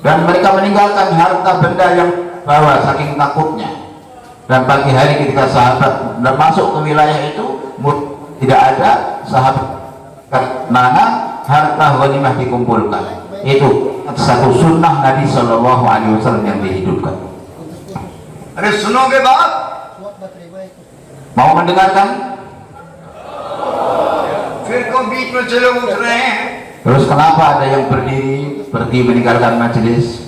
[SPEAKER 2] dan mereka meninggalkan harta benda yang bawa saking takutnya. Dan pagi hari ketika sahabat masuk ke wilayah itu, tidak ada sahabat mana harta ghanimah dikumpulkan. Itu satu sunnah Nabi Shallallahu Alaihi Wasallam yang dihidupkan.
[SPEAKER 1] अरे सुनोगे बात?
[SPEAKER 2] Mau mendengarkan?
[SPEAKER 1] फिर को बीच में चले उठ रहे हैं।
[SPEAKER 2] Terus kenapa ada yang berdiri pergi meninggalkan majelis?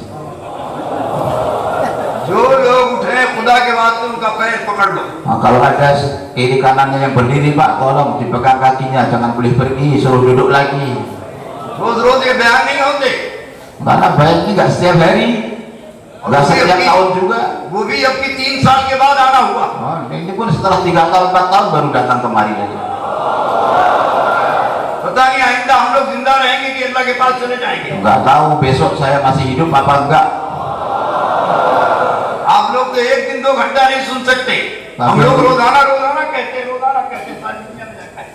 [SPEAKER 1] जो लोग उठे खुदा के वास्ते उनका पैर पकड़ लो।
[SPEAKER 2] Nah, kalau ada kiri kanannya yang berdiri, Pak, tolong dipegang kakinya, jangan boleh pergi, suruh duduk lagi.
[SPEAKER 1] रोज-रोज ये बयान नहीं होते।
[SPEAKER 2] Karena bayan ini nggak setiap hari, nggak setiap tahun juga.
[SPEAKER 1] वो भी अब की 3 साल के बाद आना हुआ।
[SPEAKER 2] Oh, ini pun setelah 3 tahun 4 tahun baru datang kemari lagi.
[SPEAKER 1] पता नहीं आइंदा हम लोग जिंदा रहेंगे कि अल्लाह के पास चले जाएंगे।
[SPEAKER 2] Nggak tahu besok saya masih hidup apa enggak.
[SPEAKER 1] आप लोग तो 1 दिन 2 घंटा नहीं सुन सकते। हम लोग रोजाना रोजाना कहते सारी दुनिया में जाकर।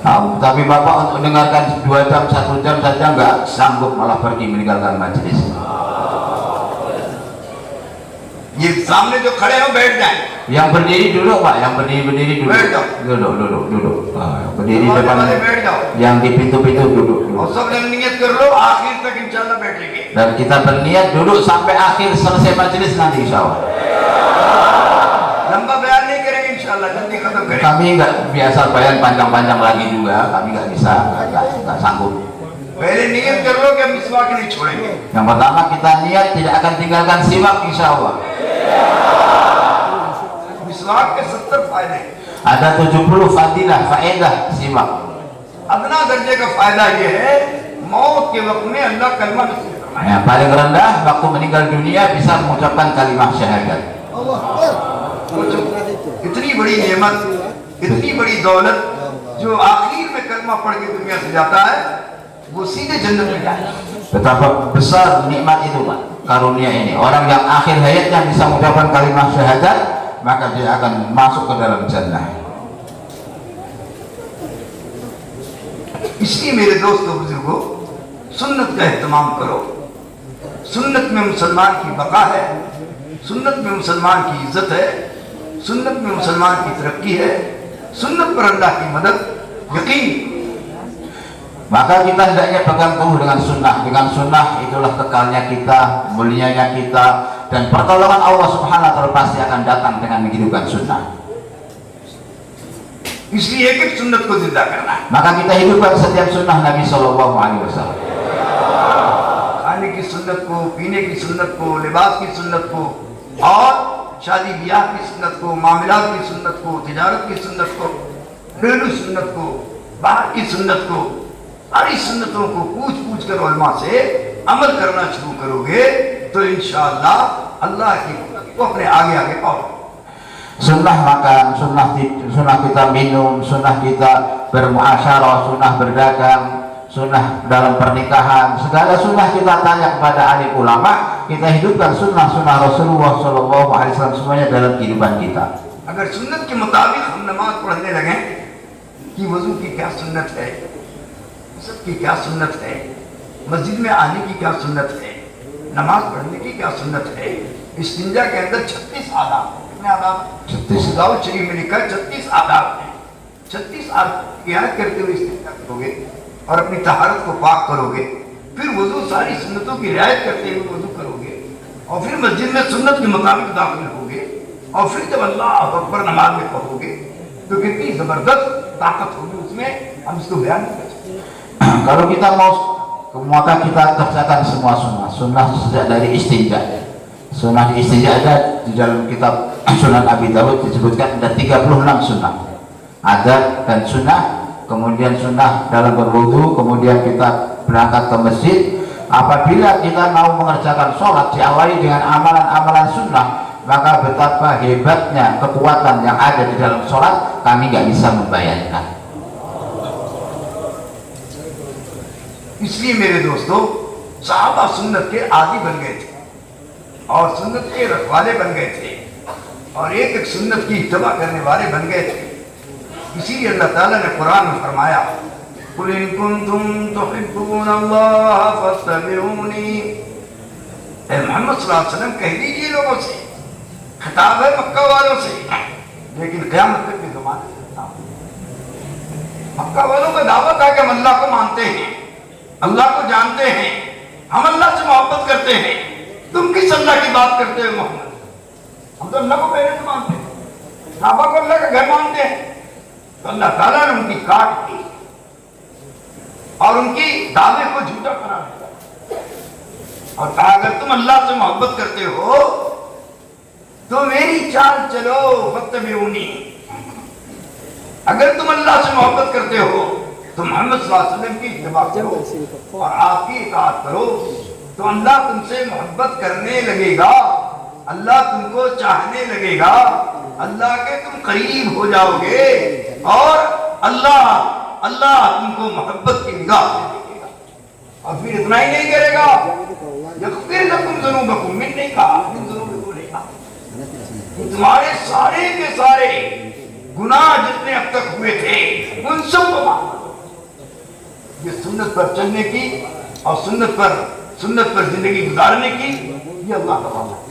[SPEAKER 2] Tapi Bapak untuk dengarkan 2 jam, 1 jam saja nggak sanggup, malah pergi meninggalkan majelis.
[SPEAKER 1] ये सामने जो खड़े हो बैठ जाए।
[SPEAKER 2] Yang berdiri duduk Pak, yang berdiri duduk.
[SPEAKER 1] बैठ जाओ।
[SPEAKER 2] Duduk. Yang berdiri
[SPEAKER 1] वाले
[SPEAKER 2] depan,
[SPEAKER 1] वाले बैठ जाओ।
[SPEAKER 2] yang di pintu-pintu duduk.
[SPEAKER 1] और सब लोग नियत कर लो, आखिर तक इंशाल्लाह बैठेंगे।
[SPEAKER 2] Dan kita berniat duduk sampai akhir selesai majelis nanti insya Allah.
[SPEAKER 1] लंबा बयान नहीं करेंगे इंशाल्लाह, जल्दी खत्म करेंगे।
[SPEAKER 2] Kami nggak biasa bayan panjang-panjang lagi juga, kami nggak bisa, nggak sanggup.
[SPEAKER 1] पहले नियत कर लो कि हम मिसवाक नहीं छोड़ेंगे।
[SPEAKER 2] Yang pertama kita niat tidak akan tinggalkan siwak insya Allah.
[SPEAKER 1] मिसवाक के 70 फायदे हैं।
[SPEAKER 2] Ada 70 fadilah, faedah siwak.
[SPEAKER 1] अदना दर्जे का फायदा ये है, मौत के वक्त में अल्लाह कलमा नसीब फरमाए।
[SPEAKER 2] Yang paling rendah waktu meninggal dunia bisa mengucapkan kalimat syahadat.
[SPEAKER 1] इतनी बड़ी नेमत, इतनी बड़ी दौलत जो आखिर में कलमा पढ़ के दुनिया से जाता है, वो सीधे जन्नत में जाएगा।
[SPEAKER 2] Betapa besar nikmat itu Pak, karunia ini. Orang yang akhir hayatnya bisa mengucapkan kalimat syahadat, maka dia akan masuk ke dalam jannah.
[SPEAKER 1] इसलिए मेरे दोस्तों बुजुर्गों, सुन्नत का एहतमाम करो। सुन्नत में मुसलमान की बका है, सुन्नत में मुसलमान की इज्जत है, सुन्नत में मुसलमान की तरक्की है, सुन्नत पर अल्लाह की मदद यकीन।
[SPEAKER 2] Maka kita hendaknya pegang teguh dengan sunnah. Dengan sunnah itulah kekalnya kita, mulianya kita, dan pertolongan Allah Subhanahu wa taala pasti akan datang dengan menghidupkan sunnah.
[SPEAKER 1] इसलिए एक एक सुन्नत को जिंदा करना है।
[SPEAKER 2] Maka kita hidupkan setiap sunnah Nabi Shallallahu Alaihi Wasallam.
[SPEAKER 1] खाने की सुन्नत को, पीने की सुन्नत को, लिबास की सुन्नत को, और शादी ब्याह की सुन्नत को, मामलात की सुन्नत को, तिजारत की सुन्नत को, घरेलू सुन्नत को, बाहर की सुन्नत को, सारी सुन्नतों को पूछ पूछ कर उलमा से अमल करना शुरू करोगे तो इंशाअल्लाह अल्लाह की को अपने आगे आगे पाओगे।
[SPEAKER 2] Sunnah makan, sunnah kita minum, sunnah kita bermuasyarah, sunnah berdagang, sunnah dalam pernikahan, segala sunnah kita tanya kepada alim ulama, kita hidupkan sunnah Rasulullah Shallallahu Alaihi Wasallam semuanya dalam kehidupan kita.
[SPEAKER 1] अगर सुन्नत के मुताबिक हम नमाज पढ़ने लगे कि वजू की क्या सुन्नत है, सब की क्या सुन्नत है, मस्जिद में आने की क्या सुन्नत है, नमाज पढ़ने की क्या सुन्नत है, इस्तिंजा के अंदर 36 आदाब, कितने आदाब?
[SPEAKER 2] 36
[SPEAKER 1] दाऊद शरीफ में लिखा 36 आदाब है। 36 आदाब की याद करते हुए इस्तिंजा करोगे और अपनी तहारत को पाक करोगे, फिर वजू सारी सुन्नतों की रियायत करते हुए वजू करोगे, और फिर मस्जिद में सुन्नत के मुताबिक दाखिल होगे, और फिर जब अल्लाह अकबर नमाज में पढ़ोगे तो कितनी जबरदस्त ताकत होगी उसमें, हम इसको बयान नहीं कर सकते।
[SPEAKER 2] Kalau kita mau, maka kita kerjakan semua sunnah sejak dari istinja. Sunnah di istinja ada di dalam kitab Sunan Abi Dawud, disebutkan ada 36 sunnah. Adat dan sunnah, kemudian sunnah dalam berwudu, kemudian kita berangkat ke masjid. Apabila kita mau mengerjakan sholat diawali dengan amalan-amalan sunnah, maka betapa hebatnya kekuatan yang ada di dalam sholat, kami nggak bisa membayangkan.
[SPEAKER 1] इसलिए मेरे दोस्तों, सहाबा सुन्नत के आदी बन गए थे और सुन्नत के रखवाले बन गए थे और एक एक सुन्नत की इत्तबा करने वाले बन गए थे। इसीलिए अल्लाह ताला ने कुरान में फरमाया, कुल इन कुंतुम तुहिब्बूनल्लाह फत्तबिऊनी। ए मोहम्मद सल्लल्लाहु अलैहि वसल्लम कह दीजिए लोगों से, खिताब है मक्का वालों से, लेकिन क़यामत तक के ज़माने में मक्का वालों का दावा था कि हम अल्लाह को मानते हैं, अल्लाह को जानते हैं, हम अल्लाह से मोहब्बत करते हैं, तुम किस अल्लाह की बात करते हो मोहम्मद? हम तो अल्लाह को पहले से मानते हैं, काबा को अल्लाह का घर मानते हैं। तो अल्लाह ताला ने उनकी काट की और उनकी दावे को झूठा करार दिया और कहा, अगर तुम अल्लाह से मोहब्बत करते हो तो मेरी चाल चलो, फत्तबिऊनी। अगर तुम अल्लाह से मोहब्बत करते हो तो मोहम्मद सल्लल्लाहु अलैहि वसल्लम की इत्तिबा करो और आपकी इताअत करो, तो अल्लाह तुमसे मोहब्बत करने लगेगा, अल्लाह तुमको चाहने लगेगा, अल्लाह के तुम करीब हो जाओगे और अल्लाह तुमको मोहब्बत की निगाह से देखेगा। और फिर इतना ही नहीं करेगा, यग़फ़िर लकुम ज़ुनूबकुम, मिन नहीं कहा, मिन ज़ुनूबिकुम नहीं कहा, तुम्हारे सारे के सारे गुनाह जितने अब तक हुए थे उन सबको माफ करो। ये सुन्नत पर चलने की और सुन्नत पर जिंदगी गुजारने की ये अल्लाह का वादा है।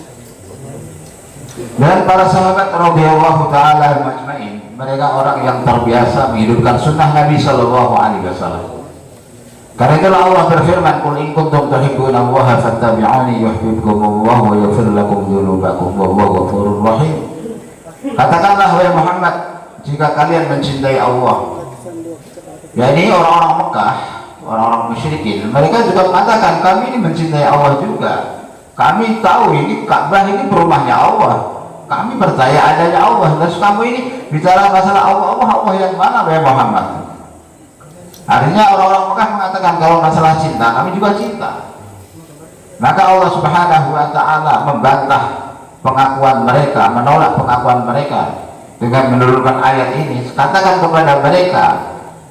[SPEAKER 2] Dan para sahabat radhiyallahu taala majma'in, mereka orang yang terbiasa menghidupkan sunnah Nabi sallallahu alaihi wasallam. Karena itulah Allah berfirman, "Qul in kuntum tuhibbunallaha fattabi'uni yuhibbukumullah wa yaghfir lakum dzunubakum wallahu ghafurur rahim." Katakanlah wahai Muhammad, jika kalian mencintai Allah. Yani orang-orang Mekah, orang-orang musyrikin, mereka juga mengatakan kami ini mencintai Allah juga. Kami tahu ini Ka'bah ini rumahnya Allah. Kami percaya adanya Allah. Terus kamu ini bicara masalah Allah yang mana wahai Muhammad? Artinya orang-orang Mekah mengatakan kalau masalah cinta, kami juga cinta. Maka Allah Subhanahu wa taala membantah pengakuan mereka, menolak pengakuan mereka dengan menurunkan ayat ini. Katakan kepada mereka,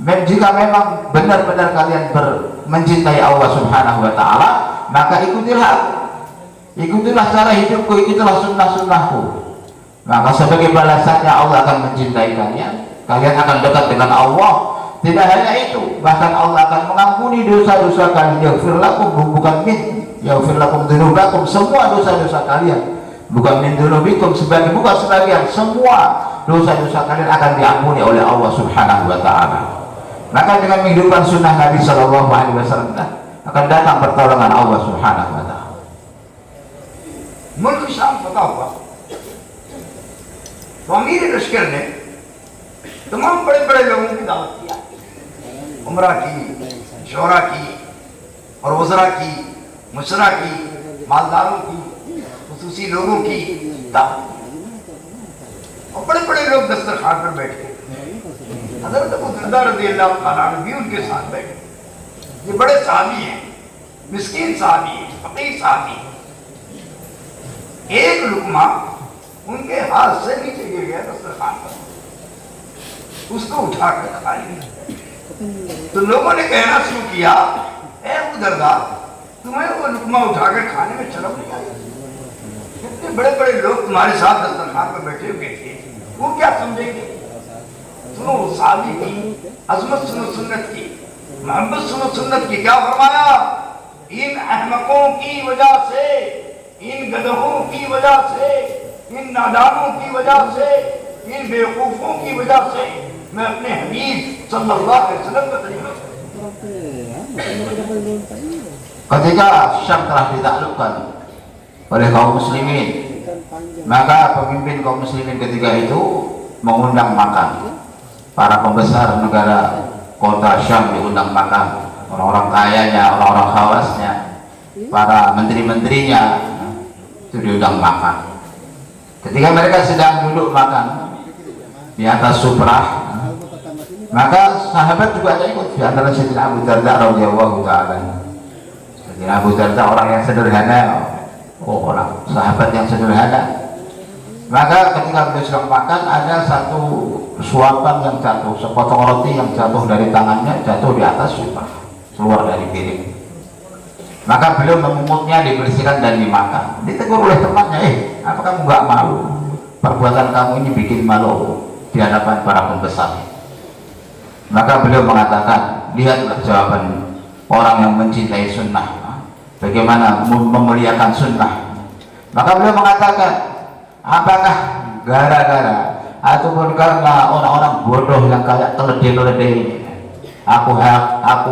[SPEAKER 2] jika memang benar-benar kalian mencintai Allah Subhanahu wa taala, maka ikutilah cara hidupku, ikutilah sunnah-sunnahku. Maka sebagai balasannya Allah akan mencintai kalian. Kalian akan dekat dengan Allah. Tidak hanya itu, bahkan Allah akan mengampuni dosa-dosa kalian. Yaghfir lakum, bukan min. Yaghfir lakum dzunubakum, semua dosa-dosa kalian. Bukan min dzunubikum, bukan sebagian. Semua dosa-dosa kalian akan diampuni oleh Allah Subhanahu wa taala. Maka dengan menghidupkan sunnah Nabi sallallahu alaihi wasallam akan datang pertolongan Allah Subhanahu wa taala.
[SPEAKER 1] मुल्क शाम पता हुआ तो अमीर लश्कर ने तमाम बड़े बड़े लोगों की दावत किया, उमरा की, शोरा की और वज़रा की, मुशरा की, मालदारों की, खुसूसी लोगों की दावत। और बड़े बड़े लोग दस्तरखान पर बैठे, हज़रत अबू दरदा रज़ियल्लाहु ताला अन्हु भी उनके साथ बैठे। ये बड़े सहाबी हैं, मिस्कीन सहाबी हैं, फकीर सहाबी हैं। एक लुकमा उनके हाथ से नीचे गिर गया दस्तरखान पर, उसको उठाकर खा लिया। तो लोगों ने कहना शुरू किया, ए अबू दरदा, तुम्हें वो लुकमा उठाकर खाने में शर्म नहीं आई? कितने बड़े बड़े लोग तुम्हारे साथ दस्तरखान पर बैठे हुए थे, वो क्या समझेंगे? सुनो सादी की अजमत, सुनो सुन्नत की मोहब्बत, सुनो सुन्नत की। क्या फरमाया? इन अहमकों की वजह से, इन गधों की वजह से, इन नादानों की वजह से, इन बेवकूफों की वजह से मैं अपने हबीब सल्लल्लाहु अलैहि वसल्लम का तरीका
[SPEAKER 2] Ketika Syam telah ditaklukkan oleh kaum muslimin, maka pemimpin kaum muslimin ketika itu mengundang makan. Para pembesar negara kota Syam diundang makan, orang-orang kayanya, orang-orang khawasnya, para menteri-menterinya itu diundang makan. Ketika mereka sedang duduk makan di atas suprah, maka sahabat juga ada ikut, di antara Sayyidina Abu Darda radhiyallahu taala. Sayyidina Abu Darda orang yang sederhana, orang sahabat yang sederhana. Maka ketika beliau sedang makan, ada satu suapan yang jatuh, sepotong roti yang jatuh dari tangannya, jatuh di atas suprah, keluar dari piring. Maka beliau memungutnya, dibersihkan dan dimakan. Ditegur oleh temannya, apa kamu nggak malu? Perbuatan kamu ini bikin malu di hadapan para pembesar. Maka beliau mengatakan, lihatlah jawaban orang yang mencintai sunnah, bagaimana memuliakan sunnah. Maka beliau mengatakan, apakah gara-gara ataupun karena orang-orang bodoh yang kayak keledai-keledai ini, aku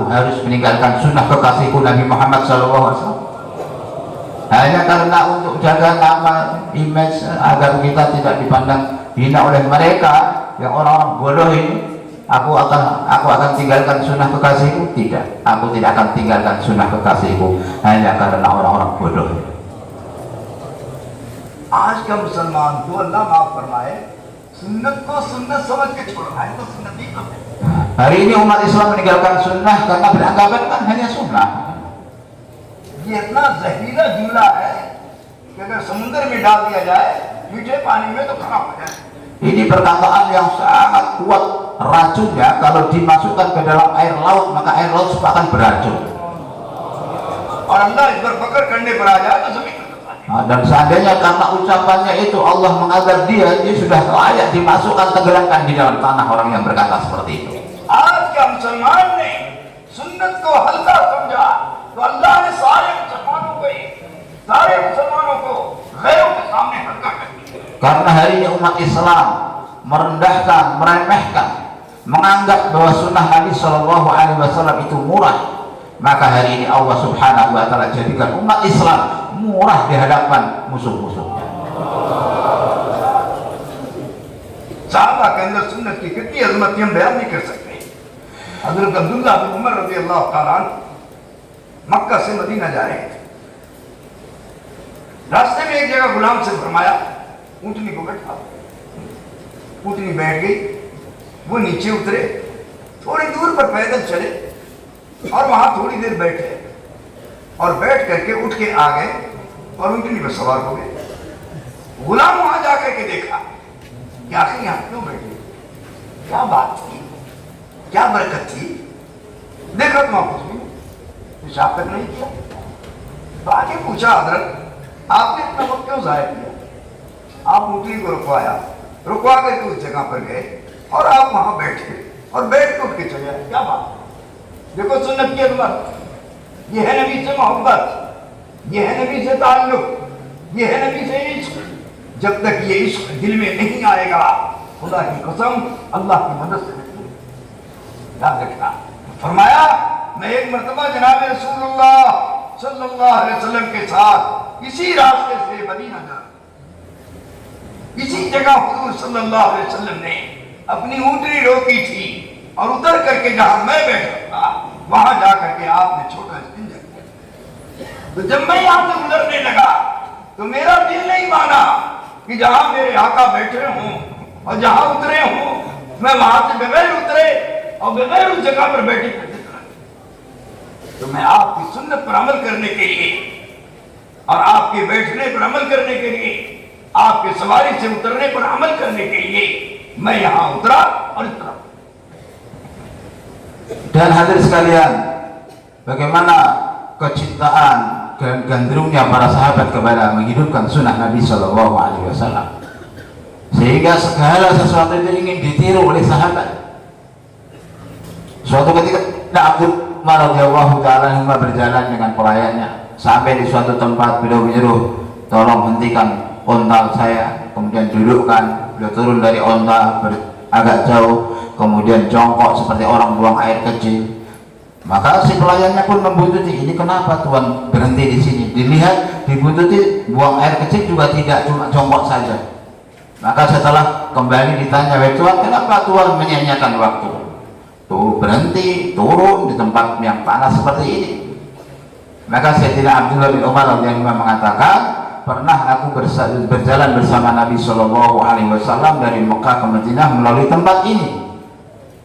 [SPEAKER 2] harus meninggalkan sunnah kekasihku Nabi Muhammad SAW hanya karena untuk jaga nama, image, agar kita tidak dipandang hina oleh mereka yang orang-orang bodoh ini. Aku akan tinggalkan sunnah kekasihku? Tidak, aku tidak akan tinggalkan sunnah kekasihku hanya karena orang-orang bodoh.
[SPEAKER 1] आज का मुसलमान को अल्लाह माफ फरमाए, सुन्नत को सुन्नत समझ के छोड़ रहा है, तो सुन्नत नहीं करते।
[SPEAKER 2] Hari ini umat Islam meninggalkan sunnah karena beranggapan kan hanya sunnah.
[SPEAKER 1] ये इतना जहरीला जुमला है कि अगर समुद्र में डाल दिया जाए, मीठे पानी में तो खराब हो जाए।
[SPEAKER 2] Ini perkataan yang sangat kuat racunnya. Kalau dimasukkan ke dalam air laut, maka air laut akan beracun.
[SPEAKER 1] और अल्लाह इस पर पकड़ करने पर आ जाए तो जमीन में फंसा दे।
[SPEAKER 2] Dan seandainya karena ucapannya itu Allah mengazab dia sudah layak dimasukkan, tenggelamkan di dalam tanah orang yang berkata seperti itu.
[SPEAKER 1] आज के मुसलमान ने सुन्नत को हल्का समझा तो अल्लाह ने सारे मुसलमानों को गैरों के सामने हल्का कर दिया।
[SPEAKER 2] Karena hari ini umat Islam merendahkan, meremehkan, menganggap bahwa sunnah Nabi Shallallahu Alaihi Wasallam itu murah, maka hari ini Allah Subhanahu Wa Taala jadikan umat Islam murah di hadapan musuh-musuhnya.
[SPEAKER 1] साहबा के अंदर सुन्नत की कितनी अजमत हम बयान नहीं कर सकते। हजरत अब्दुल्लाह बिन उमर रज़ी अल्लाह तआला अन्हु मक्का से मदीना जा रहे थे। रास्ते में एक जगह गुलाम से फरमाया ऊँटनी को बैठा। ऊँटनी बैठ गई, वो नीचे उतरे, थोड़ी दूर पर पैदल चले और वहां थोड़ी देर बैठे और बैठ करके उठ के आ गए और ऊँटनी पर सवार हो गए। गुलाम वहां जाकर के देखा कि आखिर यहाँ क्यों बैठे, क्या बात थी, क्या बरकत थी। देखा तो कुछ भी पेशाब तक नहीं किया। तो आगे पूछा हजरत आपने इतना वक्त क्यों जाया किया। आप ऊँटनी को रुकवा करके उस जगह पर गए और आप वहां बैठे और बैठ के उठ के चले आए, क्या बात। देखो सुन्नत की अजमत, ये है नबी से मोहब्बत, ये है नबी से ताल्लुक, ये है नबी से इश्क। जब तक ये इश्क दिल में नहीं आएगा खुदा की कसम अल्लाह की मदद से नहीं याद रखना। फरमाया मैं एक मर्तबा जनाब रसूलुल्लाह सल्लल्लाहु अलैहि वसल्लम के साथ इसी रास्ते से मदीना जा, इसी जगह हुजूर सल्लल्लाहु अलैहि वसल्लम ने अपनी ऊँटनी रोकी थी और उतर करके जहां मैं बैठा था वहां जाकर के आपने छोटा स्टिंजर किया। तो जब मैं यहां से गुजरने लगा तो मेरा दिल नहीं माना कि जहां मेरे आका बैठे हों और जहां उतरे हों मैं वहां से बगैर उतरे और बगैर उस जगह पर बैठे तो मैं आपकी सुन्नत पर अमल करने के लिए और आपके बैठने पर अमल करने के लिए, आपके सवारी से उतरने पर अमल करने के लिए मैं यहां उतरा और उतरा।
[SPEAKER 2] Dan hadir sekalian, bagaimana kecintaan dan gandrungnya para sahabat kepada menghidupkan sunnah Nabi Shallallahu Alaihi Wasallam, sehingga segala sesuatu itu ingin ditiru oleh sahabat. Suatu ketika Abdul Umar radhiyallahu taala berjalan dengan pelayannya sampai di suatu tempat, beliau menyuruh tolong hentikan onta saya, kemudian dudukkan, beliau turun dari onta agak jauh, kemudian jongkok seperti orang buang air kecil. Maka si pelayannya pun membuntuti, ini kenapa Tuhan berhenti di sini? Dilihat, dibuntuti, buang air kecil juga tidak, cuma jongkok saja. Maka setelah kembali ditanya, wahai Tuhan, kenapa Tuhan menyanyiakan waktu? Tuh berhenti, turun di tempat yang panas seperti ini. Maka Sayyidina Abdullah bin Umar radhiyallahu anhu mengatakan, pernah aku berjalan bersama Nabi Shallallahu Alaihi Wasallam dari Mekah ke Madinah melalui tempat ini,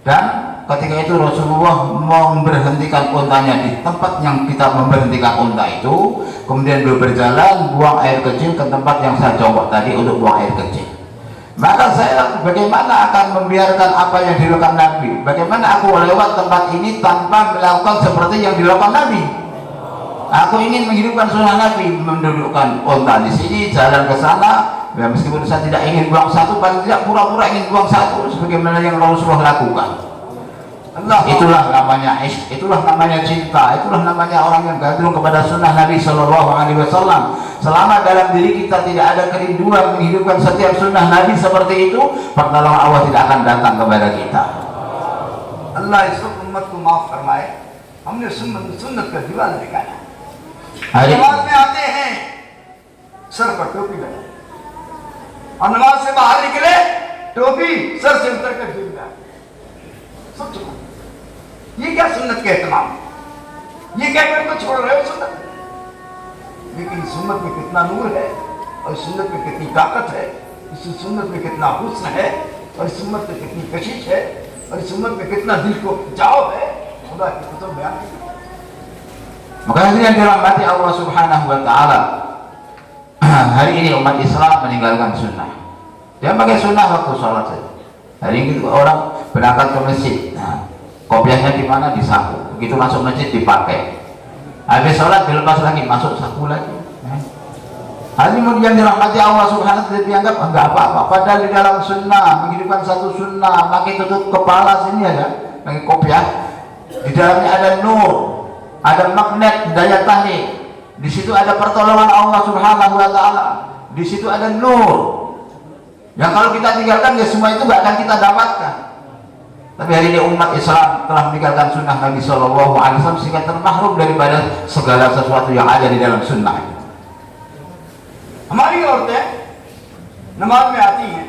[SPEAKER 2] dan ketika itu Rasulullah memberhentikan untanya di tempat yang kita memberhentikan unta itu, kemudian beliau berjalan buang air kecil ke tempat yang saya jongkok tadi untuk buang air kecil. Maka saya bagaimana akan membiarkan apa yang dilakukan Nabi? Bagaimana aku lewat tempat ini tanpa melakukan seperti yang dilakukan Nabi? Aku ingin menghidupkan sunnah Nabi, mendudukkan unta di sini, jalan ke sana. Ya, meskipun saya tidak ingin buang satu, paling tidak pura-pura ingin buang satu, sebagaimana yang Rasulullah lakukan. Itulah namanya isyq, itulah namanya cinta, itulah namanya orang yang gandrung kepada sunnah Nabi Shallallahu Alaihi Wasallam. Selama dalam diri kita tidak ada kerinduan menghidupkan setiap sunnah Nabi seperti itu, pertolongan Allah tidak akan datang kepada kita.
[SPEAKER 1] Allah इस उम्मत को माफ फरमाए, हमने सुन्नत का दीवार निकाला। नमाज में आते हैं सर पर टोपी लगा और नमाज से बाहर निकले टोपी सर से उतर कर गिर गया। सोचो ये क्या सुन्नत का एहतमाम, ये क्या कर तो छोड़ रहे हो सुन्नत। लेकिन सुन्नत में कितना नूर है और सुन्नत में कितनी ताकत है, इस सुन्नत में कितना हुस्न है और इस सुन्नत में कितनी कशिश है और इस सुन्नत में कितना दिल को खिंचाव है, खुदा की कसम बयान नहीं।
[SPEAKER 2] Maka yang dirahmati Allah Subhanahu Wa Taala, hari ini umat Islam meninggalkan sunnah. Dia pakai sunnah waktu sholat saja. Hari ini orang berangkat ke masjid, nah, kopiahnya di mana, di saku. Begitu masuk masjid dipakai. Habis sholat dilepas lagi, masuk saku lagi. Hadirin yang dirahmati Allah Subhanahu wa taala, dianggap enggak apa-apa, padahal di dalam sunnah menghidupkan satu sunnah pakai tutup kepala sini ada, pakai kopiah. Di dalamnya ada nur, ada magnet daya tarik. Di situ ada pertolongan Allah Subhanahu wa taala. Di situ ada nur. Yang kalau kita tinggalkan ya semua itu enggak akan kita dapatkan. Tapi hari ini umat Islam telah meninggalkan sunnah Nabi Sallallahu Alaihi Wasallam sehingga termahrum daripada segala sesuatu yang ada di dalam sunnah.
[SPEAKER 1] हमारी औरतें नमाज में आती हैं,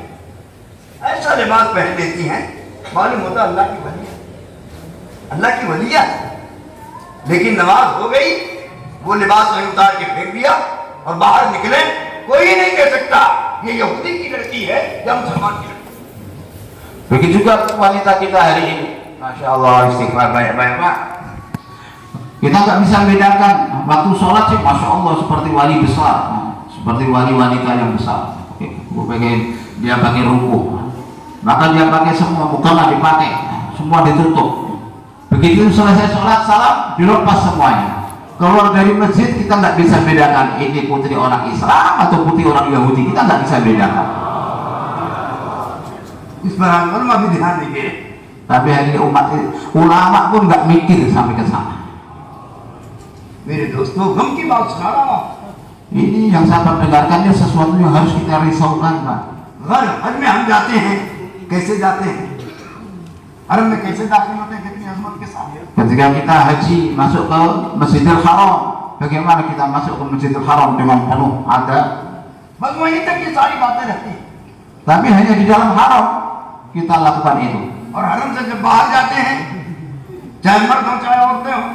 [SPEAKER 1] ऐसा लिबास पहन लेती हैं, मालूम होता अल्लाह की वलिया, अल्लाह की वलिया। लेकिन नमाज हो गई, वो लिबास में उतार के फेंक दिया और बाहर निकले, कोई नहीं कह सकता ये यहूदी की लड़की है या मुसलमान की लड़की।
[SPEAKER 2] Begitu juga wanita kita hari ini, masya Allah, istighfar banyak-banyak Pak. Kita nggak bisa membedakan waktu sholat sih, masya Allah seperti wali besar. Seperti wanita yang besar. Dia pakai ruku, maka dia pakai semua, mukena dipakai, semua ditutup. Begitu selesai sholat salam dilepas semuanya. Keluar dari masjid kita nggak bisa bedakan ini putri orang Islam atau putri orang Yahudi, kita nggak bisa bedakan. Tapi hari ini umat ulama pun nggak mikir sampai ke sana. Ini yang saya dengarkannya sesuatu yang harus kita risaukan, Pak.
[SPEAKER 1] हज में हम जाते हैं, कैसे जाते हैं? हरम में कैसे दाखिल होते हैं? कितनी अजमत के साथ।
[SPEAKER 2] Ketika kita haji masuk ke Masjidil Haram, bagaimana kita masuk ke Masjidil Haram dengan penuh adab?
[SPEAKER 1] बस वहीं तक ये सारी बातें रहती हैं।
[SPEAKER 2] Tapi hanya di dalam haram kita lakukan itu.
[SPEAKER 1] और हरम से जब बाहर जाते हैं, चाहे मर्द हो चाहे औरतें हो,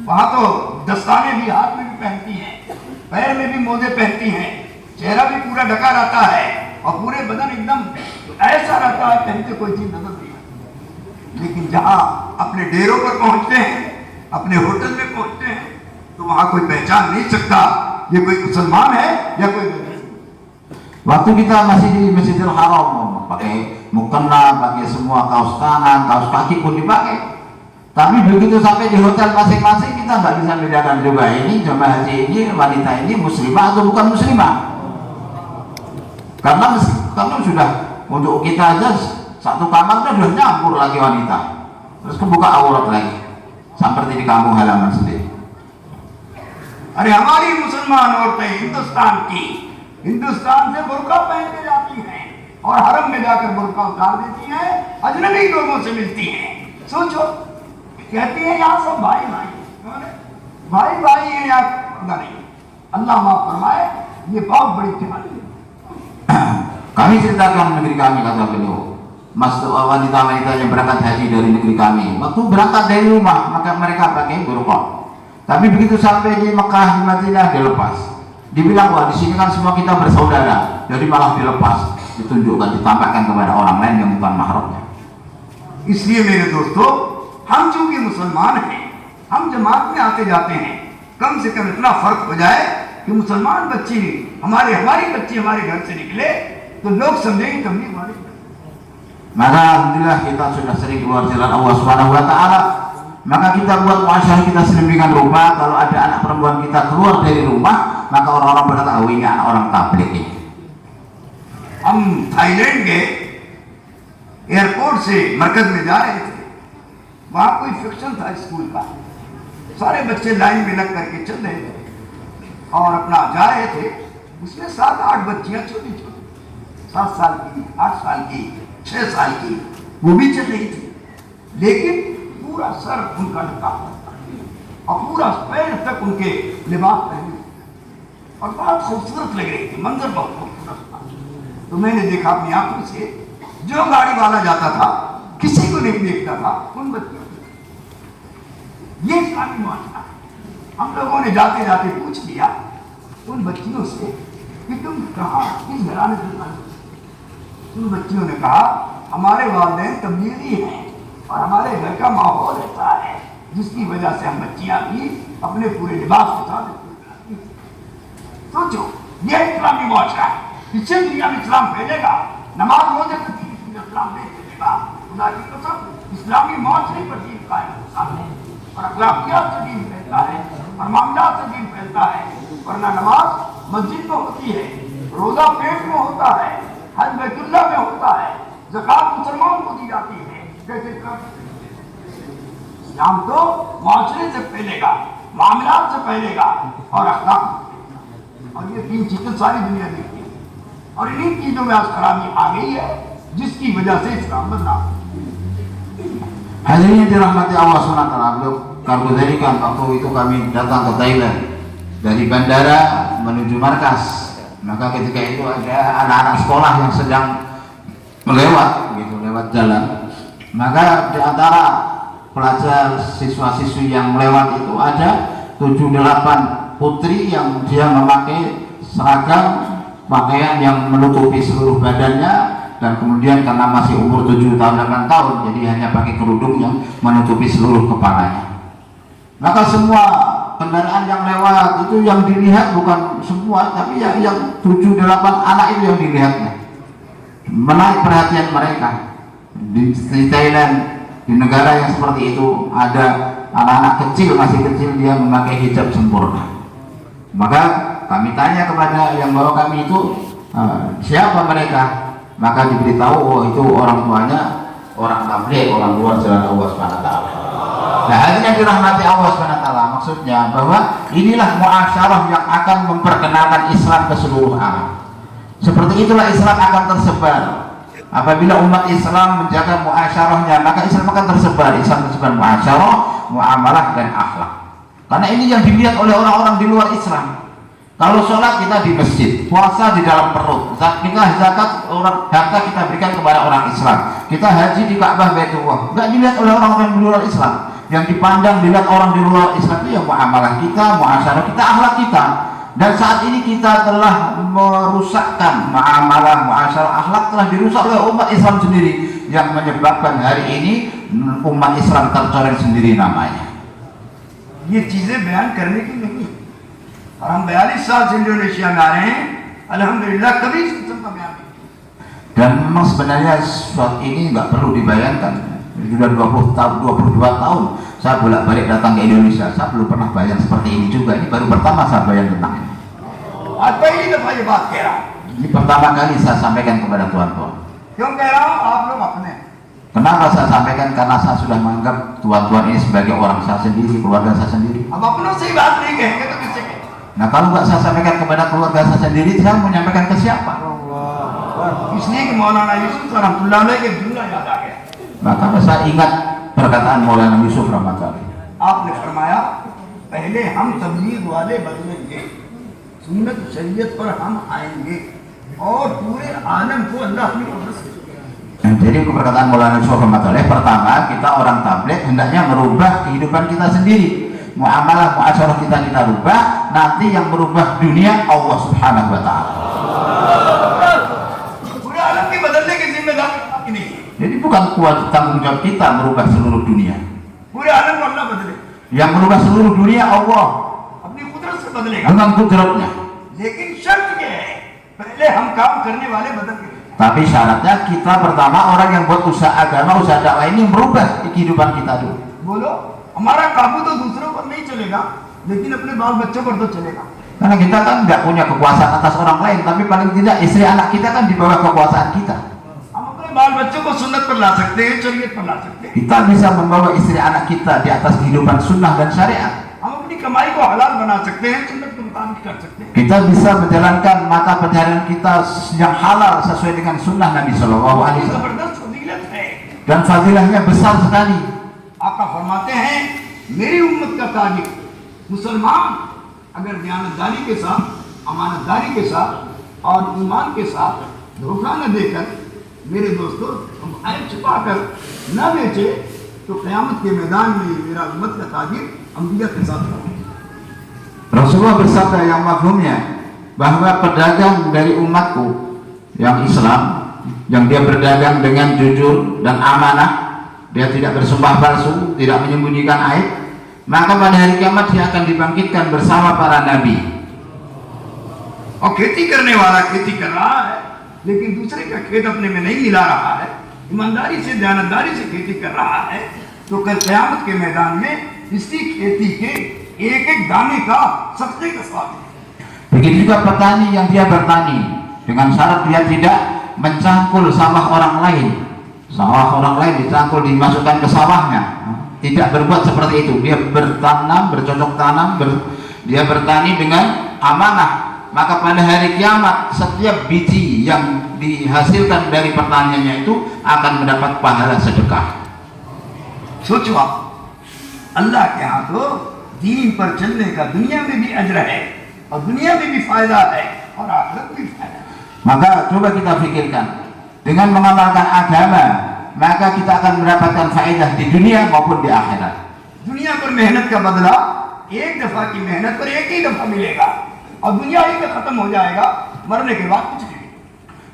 [SPEAKER 1] वहां तो दस्ताने भी हाथ में भी पहनती हैं, पैर में भी मोजे पहनती हैं, चेहरा भी पूरा ढका रहता है और पूरे बदन एकदम ऐसा रहता है कहीं कोई चीज नजर नहीं आती। लेकिन जहां अपने डेरों पर पहुंचते हैं, अपने होटल में पहुंचते हैं, तो वहां कोई पहचान नहीं सकता ये कोई मुसलमान है या कोई।
[SPEAKER 2] Waktu kita masih di Masjidil Haram, pakai mukena, pakai semua kaos tangan, kaos kaki pun dipakai. Tapi begitu sampai di hotel masing-masing kita nggak bisa bedakan juga ini jemaah haji ini wanita ini muslimah atau bukan muslimah. Karena sudah untuk kita aja satu kamar sudah nyampur lagi wanita, terus kebuka aurat lagi seperti di kampung halaman sendiri.
[SPEAKER 1] अरे हमारी मुसलमान औरतें हिंदुस्तान से बुर्का पहन के जाती हैं और हरम में जाकर बुर्का उतार देती हैं, अजनबी लोगों से मिलती हैं। सोचो, कहती है यहाँ सब भाई भाई है यहाँ, पता नहीं, अल्लाह माफ फरमाए, ये बहुत बड़ी कहानी है।
[SPEAKER 2] Kami ceritakan negeri kami, kata beliau, wanita-wanita yang berangkat haji dari negeri kami, waktu berangkat dari rumah maka mereka pakai burqa. Tapi begitu sampai di Mekah, di Madinah dilepas. Dibilang wah di sini kan semua kita bersaudara, jadi malah dilepas, ditunjukkan, ditampakkan kepada orang lain yang bukan mahramnya.
[SPEAKER 1] इसलिए मेरे दोस्तों, हम चूंकि मुसलमान हैं, हम जमात में आते जाते हैं, कम से कम इतना फर्क हो जाए कि मुसलमान बच्ची हमारी बच्ची हमारे घर से निकले तो लोग समझेंगे कभी हमारे।
[SPEAKER 2] Maka alhamdulillah kita sudah sering keluar jalan Allah Subhanahu wa taala. Maka kita buat muasyarah kita sedemikian rupa, kalau ada anak perempuan kita keluar dari rumah, maka orang-orang berkata, oh ini anak orang tabligh ini.
[SPEAKER 1] हम थाईलैंड के एयरपोर्ट से मरकज में जा रहे थे, वहां कोई फिक्शन था स्कूल का, सारे बच्चे लाइन में लग करके चल रहे थे और अपना जा रहे थे। उसमें 7-8 बच्चियां छोटी छोटी, 7 साल की, 8 साल की, 6 साल की, वो भी चल रही थी, लेकिन पूरा सर उनका ढका और पूरा पैर तक उनके लिबास पहने और बहुत खूबसूरत लग रही थी, मंजर बहुत खूबसूरत था। तो मैंने देखा अपनी आंखों से, जो गाड़ी वाला जाता था किसी को नहीं देखता था, उन बच्चों को। ये इस्लामी माशरा। हम लोगों ने जाते जाते पूछ लिया उन बच्चियों से कि तुम कहाँ, किस घराने से? उन बच्चियों ने कहा हमारे वालिदैन तबलीगी हैं और हमारे घर का माहौल ऐसा है जिसकी वजह से हम बच्चियां भी अपने पूरे लिबास के साथ। सोचो, ये इस्लामी माशरा है, इससे दुनिया में इस्लाम फैलेगा। नमाज रोजे इस्लाम नहीं फैलेगा। खुदा की कसम, इस्लामी माशरे पर दीन कायम होता है और अखलाकियात से दीन फैलता है और मामलात से दीन फैलता है, वरना नमाज मस्जिद में होती है, रोजा पेट में होता है, हज बैतुल्लाह में होता है, ज़कात मुसलमान को दी जाती है। कैसे इस्लाम तो माशरे से फैलेगा, मामलात से फैलेगा और अखलाक, और ये तीन चीजें सारी दुनिया देखती है और इन्हीं चीजों में आज खराबी आ गई है जिसकी वजह से इस्लाम बदला।
[SPEAKER 2] Hadirin yang dirahmati Allah SWT, beliau kabarkan waktu itu kami datang ke Thailand dari bandara menuju markas. Maka ketika itu ada anak-anak sekolah yang sedang melewat jalan. Maka di antara pelajar siswa-siswi yang melewat itu ada 7-8 putri yang dia memakai seragam pakaian yang menutupi seluruh badannya, dan kemudian karena masih umur 7 tahun 8 tahun jadi hanya pakai kerudung yang menutupi seluruh kepalanya. Maka semua kendaraan yang lewat itu yang dilihat bukan semua, tapi yang 7-8 anak itu yang dilihatnya, menarik perhatian mereka. Di Thailand, di negara yang seperti itu, ada anak-anak kecil, masih kecil, dia memakai hijab sempurna. Maka kami tanya kepada yang bawa kami itu, siapa mereka? Maka diberitahu, oh itu orang tuanya orang tabligh, orang luar jalan Allah SWT. Nah, hadirin yang dirahmati Allah SWT, maksudnya bahwa inilah muasyarah yang akan memperkenalkan Islam ke seluruh alam. Seperti itulah Islam akan tersebar. Apabila umat Islam menjaga muasyarahnya, maka Islam akan tersebar. Islam tersebar muasyarah, muamalah, dan akhlak. Karena ini yang dilihat oleh orang-orang di luar Islam. Kalau sholat kita di masjid, puasa di dalam perut, kita zakat harta kita berikan kepada orang Islam, kita haji di Ka'bah Baitullah, nggak dilihat oleh orang-orang di luar Islam. Yang dipandang dilihat orang di luar Islam itu ya muamalah kita, muasyarah kita, akhlak kita. Dan saat ini kita telah merusakkan muamalah, muasyarah, akhlak telah dirusak oleh umat Islam sendiri, yang menyebabkan hari ini umat Islam tercoreng sendiri namanya.
[SPEAKER 1] ये चीजें बयान करने की नहीं, और हम 42 साल से इंडोनेशिया में आ रहे हैं, अल्हम्दुलिल्लाह कभी इस किस्म का बयान नहीं।
[SPEAKER 2] Dan memang sebenarnya suatu ini nggak perlu dibayangkan. Sudah 22 tahun saya bolak-balik datang ke Indonesia, saya belum pernah bayang seperti ini juga. Ini baru pertama saya bayang tentang ini.
[SPEAKER 1] आज पहली दफा ये बात कह रहा हूँ।
[SPEAKER 2] Ini pertama kali saya sampaikan kepada tuan-tuan.
[SPEAKER 1] क्यों कह रहा हूँ? आप लोग अपने,
[SPEAKER 2] Kenapa saya sampaikan? Karena saya sudah menganggap tuan-tuan ini sebagai orang saya sendiri, keluarga saya sendiri.
[SPEAKER 1] अब अपनों से ही बात नहीं कहेंगे तो किससे कहेंगे?
[SPEAKER 2] Nah, kalau nggak saya sampaikan kepada keluarga saya sendiri, saya mau menyampaikan ke siapa?
[SPEAKER 1] इसलिए कि मौलाना यूसुफ रहमतुल्लाह अलैह के जुमला याद आ गया।
[SPEAKER 2] Maka saya ingat perkataan Maulana Yusuf Rahmatullah.
[SPEAKER 1] आपने फरमाया पहले हम तबलीग वाले बदलेंगे, सुन्नत शरीयत पर हम आएंगे और पूरे आलम को अल्लाह अपनी कुदरत से।
[SPEAKER 2] Jadi perkataan Maulana Yusuf Rahmatullah, pertama kita orang tabligh hendaknya merubah kehidupan kita sendiri, muamalah, muasyarah kita rubah, nanti yang merubah dunia Allah Subhanahu wa Ta'ala.
[SPEAKER 1] पूरे आलम के बदलने की जिम्मेदारी आपकी नहीं है।
[SPEAKER 2] Jadi bukan tanggung jawab kita merubah seluruh dunia.
[SPEAKER 1] पूरे आलम को अल्लाह बदले,
[SPEAKER 2] Yang merubah seluruh dunia Allah
[SPEAKER 1] अपनी कुदरत से बदलेगा।
[SPEAKER 2] dengan kudratnya.
[SPEAKER 1] लेकिन शर्त क्या है? पहले हम काम करने वाले बदल के,
[SPEAKER 2] Tapi syaratnya kita pertama orang yang buat usaha agama, usaha dakwah ini merubah kehidupan kita dulu.
[SPEAKER 1] बोलो हमारा काबू तो दूसरों पर नहीं चलेगा, लेकिन अपने बाल बच्चों पर तो चलेगा।
[SPEAKER 2] Karena kita kan nggak punya kekuasaan atas orang lain, tapi paling tidak istri anak kita kan di bawah kekuasaan kita.
[SPEAKER 1] हम अपने बाल बच्चों को सुन्नत पर ला सकते हैं, शरीयत पर ला सकते हैं।
[SPEAKER 2] Kita bisa membawa istri anak kita di atas kehidupan sunnah dan syariat.
[SPEAKER 1] हम अपनी कमाई को हलाल बना सकते हैं, सुन्नत के मुताबिक कर सकते हैं।
[SPEAKER 2] Kita bisa menjalankan mata pencaharian kita yang halal sesuai dengan sunnah Nabi Shallallahu Alaihi
[SPEAKER 1] ये
[SPEAKER 2] Wasallam.
[SPEAKER 1] जबरदस्त फजीलत है।
[SPEAKER 2] Dan fadilahnya besar sekali.
[SPEAKER 1] आपका फरमाते हैं मेरी उम्मत का ताजिक मुसलमान अगर दयानतदारी के साथ, अमानतदारी के साथ और ईमान के साथ धोखा न देकर, मेरे दोस्तों हम ऐब छुपा कर न बेचे तो क़यामत के मैदान में मेरा उम्मत का ताजिक अंबिया के साथ होगा।
[SPEAKER 2] Rasulullah bersabda yang mafhumnya bahwa pedagang dari umatku yang Islam, yang dia berdagang dengan jujur dan amanah, dia tidak bersumpah palsu, tidak menyembunyikan aib, maka pada hari kiamat dia akan dibangkitkan bersama para nabi.
[SPEAKER 1] और खेती करने वाला खेती कर रहा है, लेकिन दूसरे का खेत अपने में नहीं मिला रहा है, ईमानदारी से दयानतदारी से खेती कर रहा है, तो कल क़यामत के मैदान में इसी खेती के एक एक दाने का सदक़े का स्वाद है।
[SPEAKER 2] Begitu juga petani yang dia bertani dengan syarat dia tidak mencangkul sawah orang lain. Sawah orang lain dicangkul, dimasukkan ke sawahnya. Tidak berbuat seperti itu. Dia bertanam, bercocok tanam, dia bertani dengan amanah. Maka pada hari kiamat setiap biji yang dihasilkan dari pertaniannya itu akan mendapat pahala sedekah.
[SPEAKER 1] सोचो आप, अल्लाह के यहाँ तो दीन पर चलने का दुनिया में भी अजर है और दुनिया में भी फायदा है और आखिरत भी फायदा है.
[SPEAKER 2] Maka coba kita pikirkan, dengan mengamalkan agama maka kita akan mendapatkan faedah di dunia maupun di akhirat.
[SPEAKER 1] दुनिया पर मेहनत का बदला एक दफा की मेहनत पर एक ही दफा मिलेगा और दुनिया ही में खत्म हो जाएगा, मरने के बाद कुछ नहीं.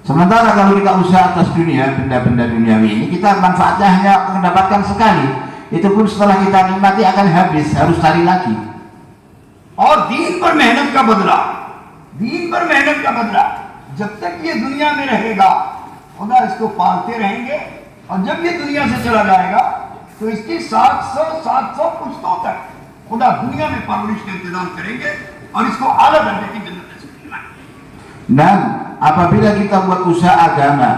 [SPEAKER 2] Sementara kalau kita usaha atas dunia, benda-benda duniawi ini, kita manfaatnya hanya mendapatkan sekali. Itu pun setelah kita nikmati akan habis, harus cari lagi.
[SPEAKER 1] और दीन पर मेहनत का बदला, दीन पर मेहनत का बदला, जब तक ये दुनिया में रहेगा खुदा इसको पालते रहेंगे और जब ये दुनिया से चला जाएगा तो इसकी 700 पुश्तों तक खुदा दुनिया में परवरिश का इंतजाम करेंगे और इसको आला दर्जे की जन्नत नसीब कराएंगे.
[SPEAKER 2] Dan apabila kita buat usaha agama,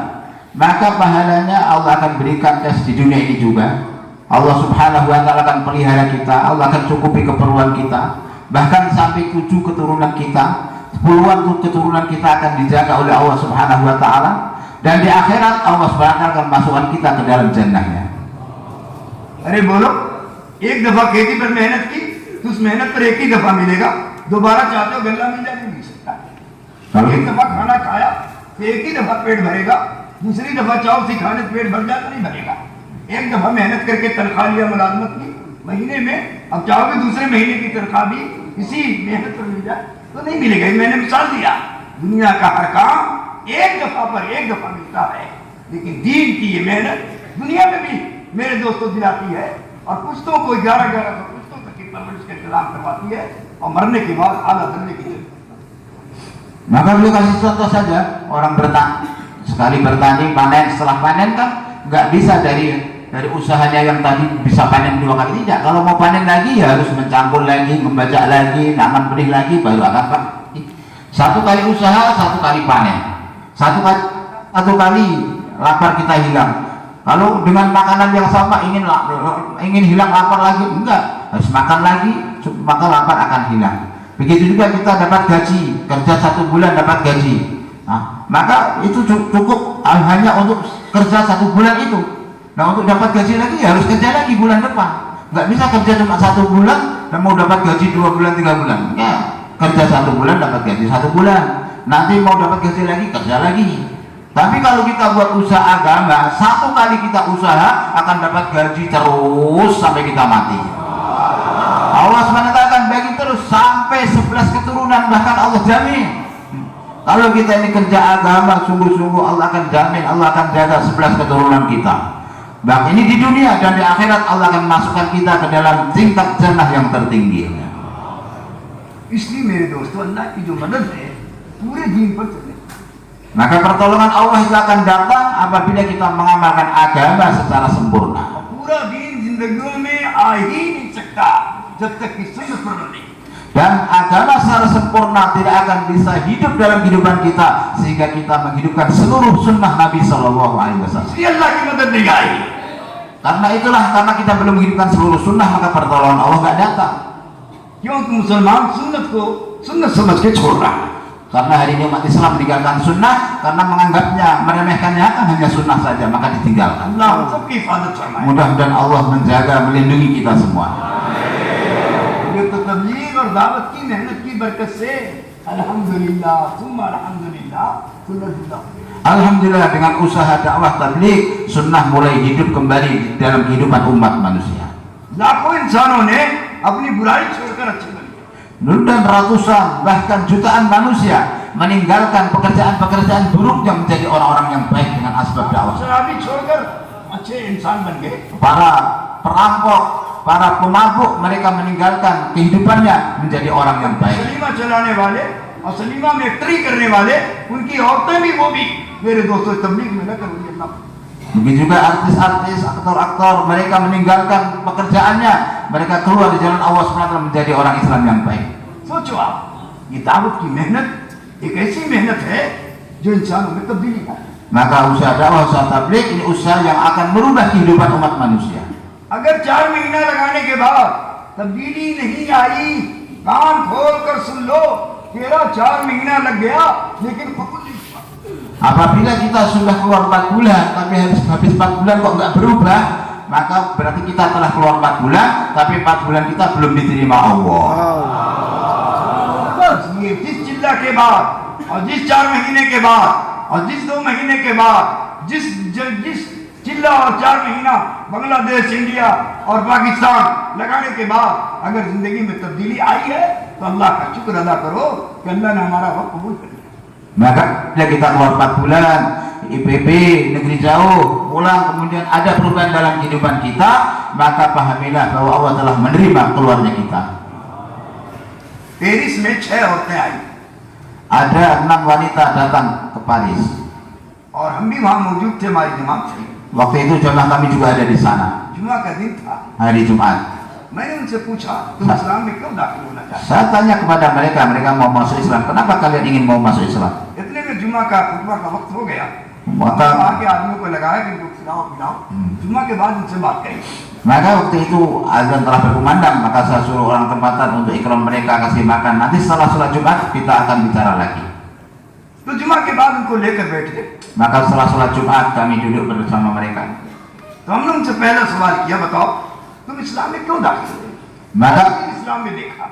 [SPEAKER 2] maka pahalanya Allah akan berikan tes di dunia ini juga. Allah Subhanahu wa taala akan pelihara kita, Allah akan cukupi keperluan kita, bahkan sampai 7 keturunan kita, puluhan keturunan kita akan dijaga oleh Allah Subhanahu wa taala, dan di akhirat Allah Subhanahu wa taala akan masukkan kita ke dalam jannahnya.
[SPEAKER 1] अरे बोलो, एक दफा खेती पर मेहनत की तो उस मेहनत पर एक ही दफा मिलेगा, दोबारा चाहते हो गल्ला मिल जाए नहीं सकता. एक दफा खाना खाया तो एक ही दफा पेट भरेगा, दूसरी दफा चाहो उसी खाने से पेट भर जाए तो नहीं भरेगा. एक दफा मेहनत करके तनख्वाह लिया मुलाजमत की महीने में, अब चाहोगे दूसरे महीने की तनख्वाह भी इसी मेहनत पर मिल जाए तो नहीं मिलेगा. मैंने मिसाल दिया, दुनिया का हर काम एक दफा पर एक दफा मिलता है, लेकिन दीन की ये मेहनत दुनिया में भी मेरे दोस्तों दिलाती है और पुश्तों को 1100 पुश्तों तक की परवरिश का इंतजाम करवाती है और मरने के बाद आला दर्जे की जन्नत.
[SPEAKER 2] Maka beliau kasih contoh saja, orang bertani, sekali bertani panen, setelah panen kan nggak bisa dari usahanya yang tadi bisa panen 2 kali, tidak. Kalau mau panen lagi ya harus mencangkul lagi, membajak lagi, nanam benih lagi, baru akan panen. 1 kali usaha, 1 kali panen, 1 kali lapar kita hilang. Kalau dengan makanan yang sama ingin hilang lapar lagi, enggak, harus makan lagi, maka lapar akan hilang. Begitu juga kita dapat gaji, kerja 1 bulan dapat gaji, maka itu cukup hanya untuk kerja 1 bulan itu. Nah, untuk dapat gaji lagi ya harus kerja lagi bulan depan. Nggak bisa kerja cuma 1 bulan dan mau dapat gaji 2 bulan 3 bulan. Ya, kerja 1 bulan dapat gaji 1 bulan. Nanti mau dapat gaji lagi kerja lagi. Tapi kalau kita buat usaha agama, 1 kali kita usaha akan dapat gaji terus sampai kita mati. Allah SWT akan bagi terus sampai 11 keturunan, bahkan Allah jamin. Kalau kita ini kerja agama sungguh-sungguh, Allah akan jamin, Allah akan jaga 11 keturunan kita. Bahkan ini di dunia dan di akhirat Allah akan masukkan kita ke dalam tingkat jannah yang tertinggi.
[SPEAKER 1] इसलिए मेरे दोस्तों, अल्लाह की जो मदद है पूरे दीन पर चले.
[SPEAKER 2] Maka pertolongan Allah itu akan datang apabila kita mengamalkan agama secara sempurna.
[SPEAKER 1] पूरा दीन जिंदगियों में आ ही नहीं सकता जब तक कि सुन्नत पर नहीं.
[SPEAKER 2] Dan agama secara sempurna tidak akan bisa hidup dalam kehidupan kita sehingga kita menghidupkan seluruh sunnah Nabi Shallallahu Alaihi Wasallam.
[SPEAKER 1] इसलिए अल्लाह की मदद नहीं आई.
[SPEAKER 2] Karena itulah, karena kita belum menghidupkan seluruh sunnah, maka pertolongan Allah nggak datang.
[SPEAKER 1] क्योंकि मुसलमान सुन्नत को सुन्नत समझ के छोड़ रहा है.
[SPEAKER 2] Karena hari ini umat Islam meninggalkan sunnah karena menganggapnya, meremehkannya hanya sunnah saja, maka ditinggalkan.
[SPEAKER 1] अल्लाह हम सबकी हिफाजत फरमाए.
[SPEAKER 2] Mudah-mudahan Allah menjaga, melindungi kita semua.
[SPEAKER 1] ये तो तबलीग और दावत की मेहनत की बरकत से अल्हम्दुलिल्लाह सुम्मा अल्हम्दुलिल्लाह सुन्नतुल्लाह.
[SPEAKER 2] Alhamdulillah, dengan usaha dakwah tabligh, sunnah mulai hidup kembali di dalam kehidupan umat manusia.
[SPEAKER 1] लाखों इंसानों ने अपनी बुराई छोड़कर अच्छे बने.
[SPEAKER 2] Dan ratusan bahkan jutaan manusia meninggalkan pekerjaan-pekerjaan buruk yang menjadi orang-orang yang baik dengan asbab dakwah.
[SPEAKER 1] शराबी छोड़कर अच्छे इंसान बन गए.
[SPEAKER 2] Para perampok, para pemabuk, mereka meninggalkan kehidupannya menjadi orang yang baik.
[SPEAKER 1] Salima चलाने वाले और सलीमा में एक्टरी करने वाले, उनकी औरतें भी वो भी मेरे दोस्तों तबलीग में लगे हुए हैं.
[SPEAKER 2] Begitu juga artis-artis, aktor-aktor, mereka meninggalkan pekerjaannya, mereka keluar di jalan Allah SWT menjadi orang Islam yang baik.
[SPEAKER 1] सोचो आप, ये दावत की मेहनत एक ऐसी मेहनत है जो इंसानों में तब्दीली लाए।
[SPEAKER 2] Maka usaha dakwah, usaha tabligh ini usaha yang akan merubah kehidupan umat manusia.
[SPEAKER 1] अगर 4 महीना लगाने के बाद तब्दीली नहीं आई, कान खोल कर सुन लो, तेरा 4 महीना लग गया लेकिन कबूल नहीं हुआ।
[SPEAKER 2] Apabila kita sudah keluar 4 bulan tapi habis 4 bulan kok nggak berubah, maka berarti kita telah keluar 4 bulan tapi 4 bulan kita belum diterima Allah.
[SPEAKER 1] बस ये जिस चिल्ला के बाद और जिस 4 महीने के बाद और जिस 2 महीने के बाद जिस चिल्ला और 4 महीना बांग्लादेश, इंडिया और पाकिस्तान लगाने के बाद अगर जिंदगी में तब्दीली आई है तो अल्लाह का शुक्र अदा करो कि अल्लाह ने हमारा वक्त कबूल कर लिया।
[SPEAKER 2] Maka bila kita keluar 4 bulan IPB, negeri jauh, pulang kemudian ada perubahan dalam kehidupan kita, maka pahamilah bahwa Allah telah menerima keluarnya kita.
[SPEAKER 1] Paris में 6 औरतें आई
[SPEAKER 2] Ada 6 wanita datang ke Paris.
[SPEAKER 1] और हम भी वहां मौजूद थे, हमारी जमात थी।
[SPEAKER 2] Waktu itu jemaah kami juga ada di sana.
[SPEAKER 1] जुमा का दिन था।
[SPEAKER 2] Hari Jumat.
[SPEAKER 1] मैंने उनसे पूछा तुम इस्लाम में क्यों दाखिल होना चाहते
[SPEAKER 2] Saya tanya kepada mereka, mereka mau masuk Islam. Kenapa kalian ingin mau masuk Islam?
[SPEAKER 1] हो? इतने में जुमा का खुतबा का वक्त हो गया।
[SPEAKER 2] Maka
[SPEAKER 1] वहाँ के आदमियों को लगाया कि इनको खिलाओ पिलाओ। जुमा के बाद उनसे बात करें।
[SPEAKER 2] waktu itu azan telah berkumandang, maka saya suruh orang tempatan untuk ikram mereka, kasih makan. Nanti setelah sholat Jumat kita akan bicara lagi.
[SPEAKER 1] तो जुमा के बाद उनको लेकर बैठे।
[SPEAKER 2] Maka setelah sholat Jumat kami duduk bersama mereka.
[SPEAKER 1] तो हमने उनसे पहला सवाल किया, बताओ तुम इस्लाम में क्यों दाखिल हुए?
[SPEAKER 2] Maka
[SPEAKER 1] इस्लाम में देखा।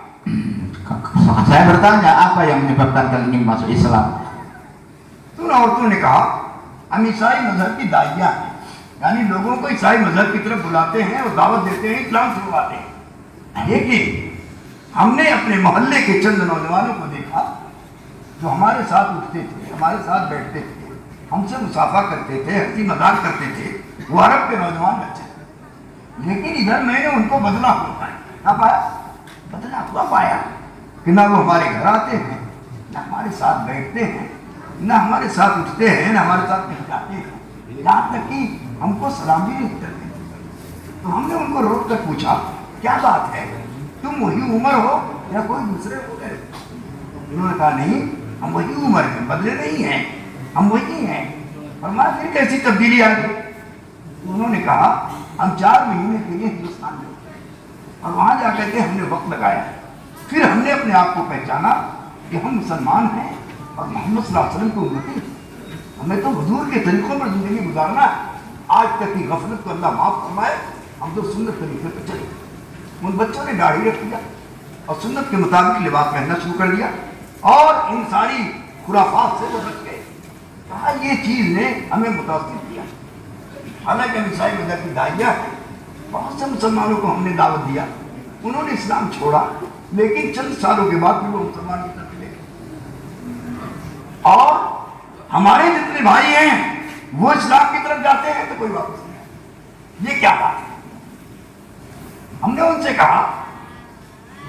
[SPEAKER 2] saya bertanya, apa yang menyebabkan kalian ingin masuk Islam?
[SPEAKER 1] तो उन औरतों ने कहा हम ईसाई मजहब की दाइयाँ हैं, यानी लोगों को ईसाई मजहब की तरफ बुलाते हैं और दावत देते हैं, इस्लाम छुड़वाते हैं। लेकिन हमने अपने मोहल्ले के चंद नौजवानों को देखा जो हमारे साथ उठते थे, हमारे साथ बैठते थे, हमसे मुसाफा करते थे, हंसी मजाक करते थे, वो अरब के नौजवान बच्चे थे। लेकिन इधर मैंने उनको बदला हुआ पाया। क्या पाया? बदला हुआ पाया कि ना वो हमारे घर आते हैं, ना हमारे साथ बैठते हैं, ना हमारे साथ उठते हैं, ना हमारे साथ कहीं जाते हैं, यहाँ तक कि हमको सलाम भी नहीं करते। तो हमने उनको रोक कर पूछा क्या बात है, तुम वही उम्र हो या कोई दूसरे हो गए? उन्होंने कहा नहीं, हम वही उम्र में बदले नहीं हैं, हम वही हैं। और मैं फिर कैसी तब्दीली आ गई? उन्होंने कहा हम 4 महीने के लिए हिंदुस्तान में और वहाँ जाकर के हमने वक्त लगाया, फिर हमने अपने आप को पहचाना कि हम मुसलमान हैं और मोहम्मद सल्लल्लाहु अलैहि वसल्लम को उम्मती हैं। हमें तो हुजूर के तरीकों पर जिंदगी गुजारना है। आज तक की गफलत को अल्लाह माफ फरमाए, हम तो सुन्नत तरीके पर चले। उन बच्चों ने दाढ़ी रख दिया और सुन्नत के मुताबिक लिबास पहनना शुरू कर दिया और इन सारी खुराफात से वो बच गए। कहा ये चीज़ ने हमें मुतासिर किया। हालांकि हम ईसाई मजहब की दाइयाँ हैं, बहुत से मुसलमानों को हमने दावत दिया, उन्होंने इस्लाम छोड़ा, लेकिन चंद सालों के बाद फिर वो मुसलमान की तरफ चले। और हमारे जितने भाई हैं वो इस्लाम की तरफ जाते हैं तो कोई वापस नहीं आता। ये क्या बात है? हमने उनसे कहा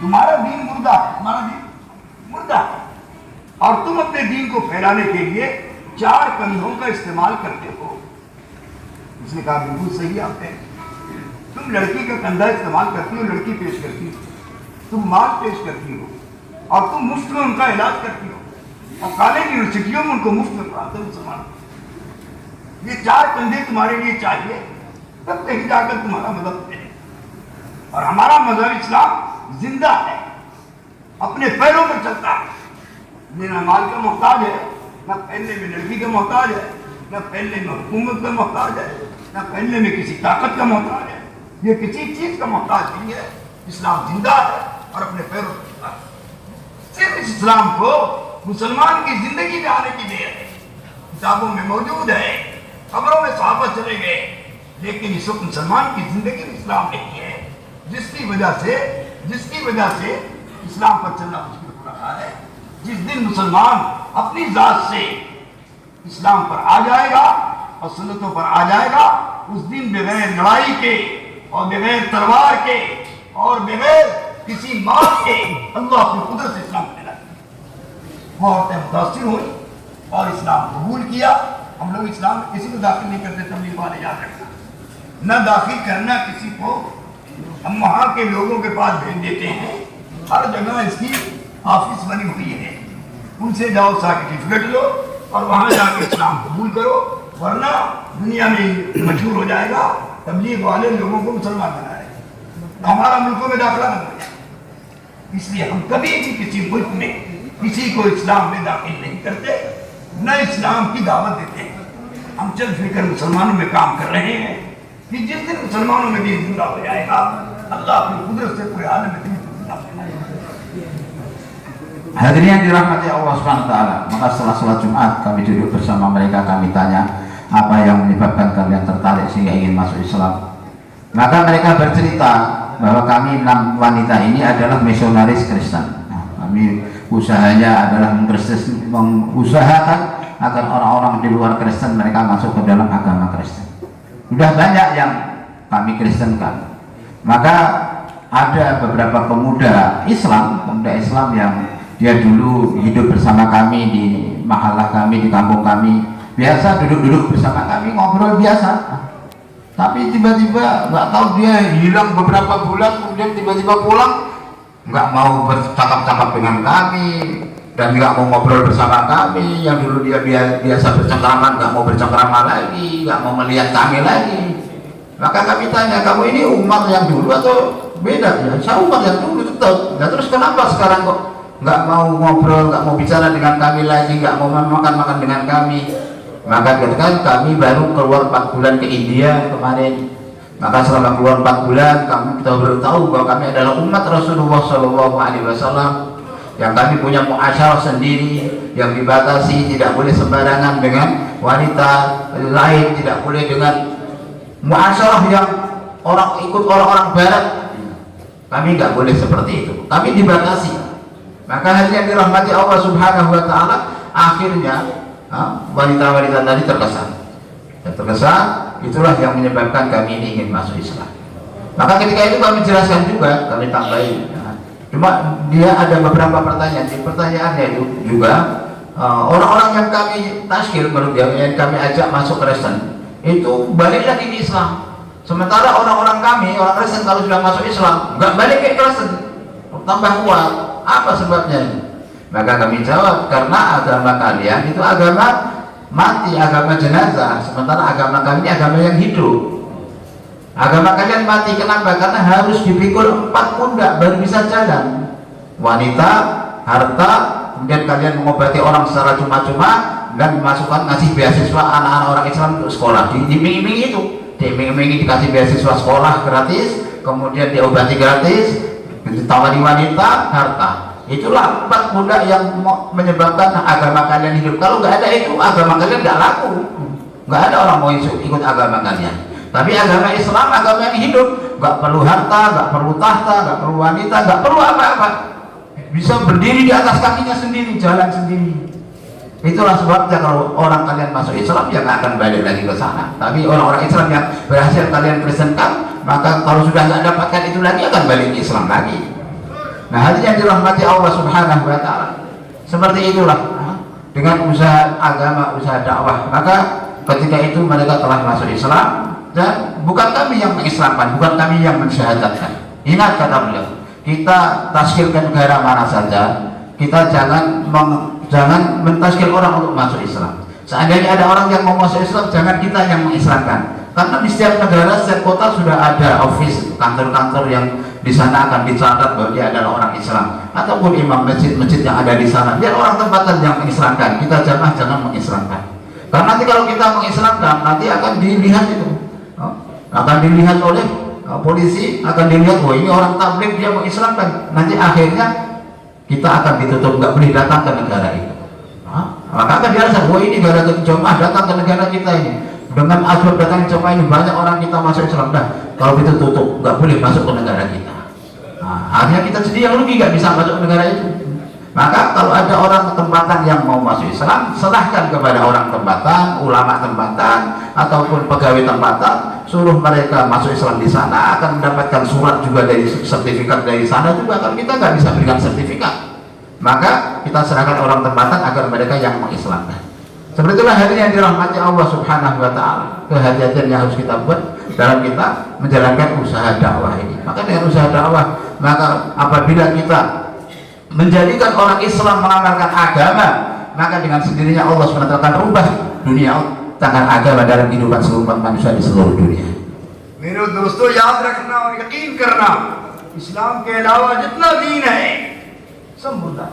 [SPEAKER 1] तुम्हारा दीन मुर्दा है, हमारा दीन मुर्दा है, और तुम अपने दीन को फैलाने के लिए 4 कंधों का इस्तेमाल करते हो। उसने कहा बिल्कुल सही आप है, तुम लड़की का कंधा इस्तेमाल करती हो, लड़की पेश करती हो, तुम माल पेश करती हो और तुम मुफ्त में उनका इलाज करती हो और कॉलेज यूनिवर्सिटियों में उनको मुफ्त में पढ़ाते हो मुसलमान। ये 4 कंधे तुम्हारे लिए चाहिए, तब कहीं जाकर तुम्हारा मदद है। और हमारा मजहब इस्लाम जिंदा है, अपने पैरों पर चलता है, ना माल का मोहताज है, ना पहनने में लड़की का मोहताज है, ना पहनने में हुकूमत का मोहताज है, ना पहनने में किसी ताकत का मोहताज है। ये किसी चीज का मोहताज नहीं है। इस्लाम जिंदा है और अपने पैरों पर चलता है। सिर्फ इस इस्लाम को मुसलमान की जिंदगी में आने की देर है। किताबों में मौजूद है, खबरों में सहाबा चले गए, लेकिन इस वक्त मुसलमान की जिंदगी में इस्लाम नहीं है, जिसकी वजह से इस्लाम पर चलना मुश्किल हो रहा है। जिस दिन मुसलमान अपनी जात से इस्लाम पर आ जाएगा और सुन्नतों पर आ जाएगा, उस दिन बगैर लड़ाई के और बगैर तलवार के और बगैर किसी माल के अल्लाह की कुदरत से इस्लाम फैला। वो औरतें मुतासिर हुई और इस्लाम कबूल किया। हम लोग इस्लाम में किसी को दाखिल नहीं करते, तबलीग वाले याद रखना, न दाखिल करना किसी को। हम वहाँ के लोगों के पास भेज देते हैं, हर जगह इसकी ऑफिस बनी हुई है, उनसे जाओ सर्टिफिकेट लो और वहां जाकर इस्लाम कबूल करो, वरना दुनिया में मशहूर हो जाएगा, तबलीग वाले लोगों को मुसलमान बनाए, हमारा मुल्कों में दाखिला न हो जाए। इसलिए हम कभी भी किसी मुल्क में किसी को इस्लाम में दाखिल नहीं करते, न इस्लाम की दावत देते हैं। हम चल फिर मुसलमानों में काम कर रहे हैं कि जिस दिन मुसलमानों में दीन जिंदा हो जाएगा, अल्लाह अपनी कुदरत से पूरे आलम में दीन जिंदा हो जाएगा।
[SPEAKER 2] Hadirin yang dirahmati Allah Subhanahu wa taala, maka setelah sholat Jumat kami duduk bersama mereka, kami tanya apa yang menyebabkan kalian tertarik sehingga ingin masuk Islam. Maka mereka bercerita bahwa kami 6 wanita ini adalah misionaris Kristen. Kami usahanya adalah mengusahakan agar orang-orang di luar Kristen mereka masuk ke dalam agama Kristen. Sudah banyak yang kami Kristenkan. Maka ada beberapa pemuda Islam yang dia dulu hidup bersama kami di mahalah kami, di kampung kami, biasa duduk-duduk bersama kami, ngobrol biasa. Tapi tiba-tiba nggak tahu dia hilang beberapa bulan, kemudian tiba-tiba pulang, nggak mau bercakap-cakap dengan kami dan nggak mau ngobrol bersama kami. Yang dulu dia biasa bercengkrama, nggak mau bercengkrama lagi, nggak mau melihat kami lagi. Maka kami tanya, kamu ini umat yang dulu atau beda? Ya, saya umat yang dulu tetap. Nah, terus kenapa sekarang kok nggak mau ngobrol, nggak mau bicara dengan kami lagi, nggak mau makan-makan dengan kami? Maka ketika kami baru keluar 4 bulan ke India kemarin, maka selama keluar 4 bulan kita baru tahu bahwa kami adalah umat Rasulullah SAW, yang kami punya muasyarah sendiri yang dibatasi, tidak boleh sembarangan dengan wanita lain, tidak boleh dengan muasyarah yang ikut orang-orang barat. Kami nggak boleh seperti itu, kami dibatasi. Maka hal yang dirahmati Allah Subhanahu wa taala, akhirnya wanita-wanita tadi terkesan. Itulah yang menyebabkan kami ini ingin masuk Islam. Maka ketika itu kami jelaskan juga, kami tambahin. Cuma dia ada beberapa pertanyaan. Di pertanyaannya itu juga orang-orang yang kami taskil, menurut dia, yang kami ajak masuk Kristen, itu balik lagi ke Islam. Sementara orang-orang kami, orang Kristen kalau sudah masuk Islam, nggak balik ke Kristen, tambah kuat. Apa sebabnya? Maka kami jawab, karena agama kalian itu agama mati, agama jenazah, sementara agama kami agama yang hidup. Agama kalian mati, kenapa? Karena harus dipikul 4 pundak baru bisa jalan. Wanita, harta, kemudian kalian mengobati orang secara cuma-cuma dan memasukkan, ngasih beasiswa anak-anak orang Islam untuk sekolah. Diiming-imingi itu, diiming-imingi dikasih beasiswa sekolah gratis, kemudian diobati gratis, ditawari wanita, harta. Itulah 4 pundak yang menyebabkan agama kalian hidup. Kalau nggak ada itu, agama kalian nggak laku. Nggak ada orang mau ikut agama kalian. Tapi agama Islam, agama yang hidup, nggak perlu harta, nggak perlu tahta, nggak perlu wanita, nggak perlu apa-apa. Bisa berdiri di atas kakinya sendiri, jalan sendiri. Itulah sebabnya kalau orang kalian masuk Islam, ya nggak akan balik lagi ke sana. Tapi orang-orang Islam yang berhasil kalian kristenkan, maka kalau sudah nggak dapatkan itu lagi, akan balik ke Islam lagi. Nah, hal yang dirahmati Allah Subhanahu wa taala, seperti itulah dengan usaha agama, usaha dakwah. Maka ketika itu mereka telah masuk Islam, dan bukan kami yang mengislamkan, bukan kami yang mensyahadatkan. Ingat kata beliau, kita taskilkan negara mana saja, kita jangan mentaskil orang untuk masuk Islam. Seandainya ada orang yang mau masuk Islam, jangan kita yang mengislamkan. Karena di setiap negara, setiap kota sudah ada office, kantor-kantor yang di sana akan dicatat bahwa dia adalah orang Islam, ataupun imam masjid-masjid yang ada di sana. Biar orang tempatan yang mengislamkan, kita jangan mengislamkan. Karena nanti kalau kita mengislamkan, nanti akan dilihat itu, akan dilihat oleh polisi, akan dilihat, oh ini orang tabligh dia mengislamkan. Nanti akhirnya kita akan ditutup, nggak boleh datang ke negara itu. Maka akan dirasa, oh ini gara-gara jemaah datang ke negara kita ini. Dengan asbab datang jemaah ini banyak orang kita masuk Islam. Dah, kalau itu tutup, nggak boleh masuk ke negara kita. Akhirnya kita sendiri yang rugi, nggak bisa masuk ke negara itu. Maka kalau ada orang tempatan yang mau masuk Islam, serahkan kepada orang tempatan, ulama tempatan, ataupun pegawai tempatan, suruh mereka masuk Islam di sana, akan mendapatkan surat juga dari sertifikat dari sana juga. Kalau kita nggak bisa berikan sertifikat, maka kita serahkan orang tempatan agar mereka yang mengislamkan. Seperti itulah hal yang dirahmati Allah Subhanahu wa taala. Kehati-hatian yang harus kita buat dalam kita menjalankan usaha dakwah ini. Maka dengan usaha dakwah, maka apabila kita menjadikan orang Islam mengamalkan agama, maka dengan sendirinya Allah SWT akan rubah dunia tentang agama dalam kehidupan seluruh umat manusia di seluruh dunia.
[SPEAKER 1] मेरे दोस्तों याद रखना और यकीन करना, इस्लाम के अलावा जितना दीन है सब मुर्दा।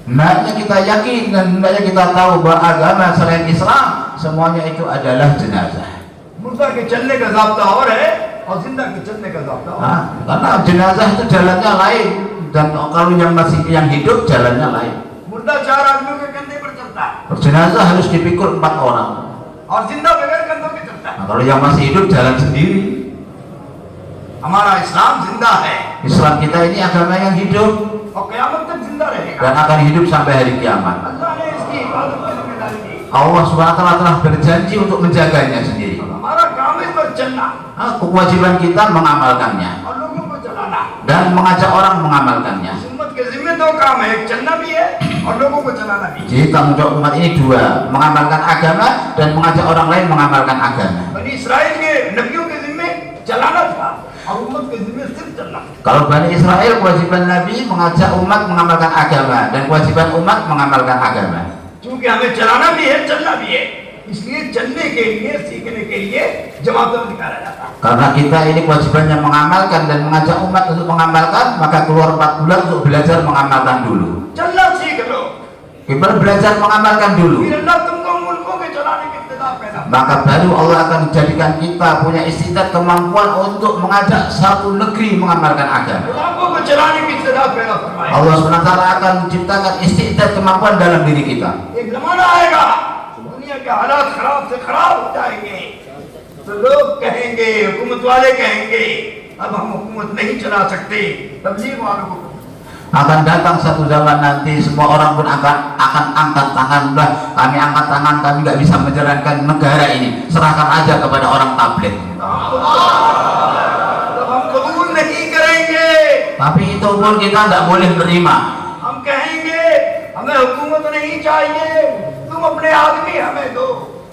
[SPEAKER 2] Hendaknya kita yakin dan hendaknya kita tahu bahwa agama selain Islam semuanya itu adalah jenazah.
[SPEAKER 1] मुर्दा के चलने का ज़ाब्ता और है और जिंदा के चलने का ज़ाब्ता और है।
[SPEAKER 2] Karena jenazah itu jalannya lain dan kalau yang hidup jalannya lain.
[SPEAKER 1] मुर्दा 4 आदमियों के कंधे पर चलता है
[SPEAKER 2] Jenazah harus dipikul 4 orang.
[SPEAKER 1] और जिंदा बगैर कंधों के चलता है।
[SPEAKER 2] Nah, kalau yang masih hidup jalan sendiri.
[SPEAKER 1] हमारा इस्लाम जिंदा है
[SPEAKER 2] Islam kita ini agama yang hidup
[SPEAKER 1] और क़यामत तक जिंदा रहेगा।
[SPEAKER 2] dan akan hidup sampai hari kiamat.
[SPEAKER 1] अल्लाह ने इसकी हिफाजत की जिम्मेदारी दी।
[SPEAKER 2] Allah SWT telah berjanji untuk menjaganya sendiri.
[SPEAKER 1] हमारा काम इस पर चलना
[SPEAKER 2] Kewajiban kita mengamalkannya
[SPEAKER 1] और लोगों को चलाना।
[SPEAKER 2] dan mengajak orang mengamalkannya.
[SPEAKER 1] इस उम्मत के जिम्मे 2 काम है, एक चलना भी है और लोगों को चलाना भी है।
[SPEAKER 2] Jadi tanggung jawab umat ini 2, mengamalkan agama dan mengajak orang lain mengamalkan agama.
[SPEAKER 1] बनी इस्राइल के नबियों के जिम्मे चलाना था और उम्मत के जिम्मे सिर्फ चलना।
[SPEAKER 2] Kalau Bani Israel kewajiban Nabi mengajak umat mengamalkan agama dan kewajiban umat mengamalkan agama.
[SPEAKER 1] क्योंकि हमें चलाना भी है, चलना भी है, इसलिए चलने के लिए, सीखने के लिए जमातों में निकाला जाता है।
[SPEAKER 2] Karena kita ini kewajibannya mengamalkan dan mengajak umat untuk mengamalkan, maka keluar 4 bulan untuk belajar mengamalkan dulu.
[SPEAKER 1] चलना सीख लो,
[SPEAKER 2] Kita belajar mengamalkan dulu.
[SPEAKER 1] फिर अल्लाह तुमको मुल्कों के चलाने की इब्तिदा पैदा।
[SPEAKER 2] Maka baru Allah akan menjadikan kita punya istiqdat kemampuan untuk mengajak satu negeri mengamalkan agama.
[SPEAKER 1] इलाकों को चलाने की इब्तिदा पैदा फरमाए।
[SPEAKER 2] Allah SWT akan menciptakan istiqdat kemampuan dalam diri kita.
[SPEAKER 1] एक जमाना आएगा, दुनिया के हालात खराब से खराब हो जाएंगे, तो लोग कहेंगे, हुकूमत वाले कहेंगे, अब हम हुकूमत नहीं चला सकते, तबलीग वालों को।
[SPEAKER 2] Akan datang satu zaman nanti semua orang pun akan angkat tangan, bah kami angkat tangan, kami nggak bisa menjalankan negara ini, serahkan aja kepada orang tabligh.
[SPEAKER 1] तब हम कबूल नहीं करेंगे,
[SPEAKER 2] Tapi itu pun kita nggak boleh menerima.
[SPEAKER 1] हम कहेंगे हमें हुकूमत नहीं चाहिए, तुम अपने आदमी हमें दो,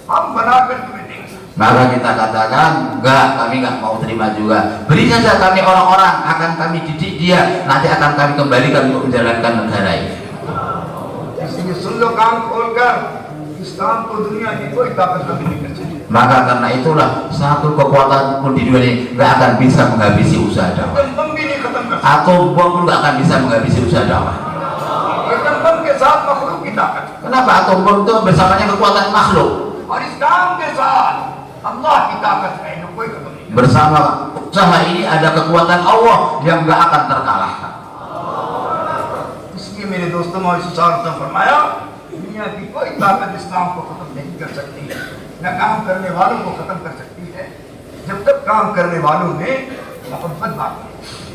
[SPEAKER 1] हम बनाकर तुम्हें देंगे।
[SPEAKER 2] Maka kita katakan enggak, kami nggak mau terima juga. Beri saja kami orang-orang, akan kami didik dia, nanti akan kami kembalikan untuk menjalankan negara ini.
[SPEAKER 1] इसलिए सुन लो कान खोलकर, इस्लाम को दुनिया की कोई ताकत कभी नहीं कर सकती।
[SPEAKER 2] Maka karena itulah satu kekuatan pun di dunia ini nggak akan bisa menghabisi usaha dakwah.
[SPEAKER 1] Atom bomb भी नहीं खत्म कर सकते।
[SPEAKER 2] Atom bom pun nggak akan bisa menghabisi usaha dakwah.
[SPEAKER 1] Atom bomb के साथ मखलूक की ताकत
[SPEAKER 2] Kenapa? Atom bom itu bersamanya kekuatan makhluk.
[SPEAKER 1] और इस्लाम के साथ अल्लाह की ताकत है, जो कोई खत्म नहीं।
[SPEAKER 2] Bersama usaha ini ada kekuatan Allah yang nggak akan terkalahkan.
[SPEAKER 1] इसलिए मेरे दोस्तों ने फरमाया, दुनिया की कोई ताकत इस्लाम को खत्म नहीं कर सकती, न काम करने वालों को खत्म कर सकती है, जब तक काम करने वालों में मोहब्बत बाकी है।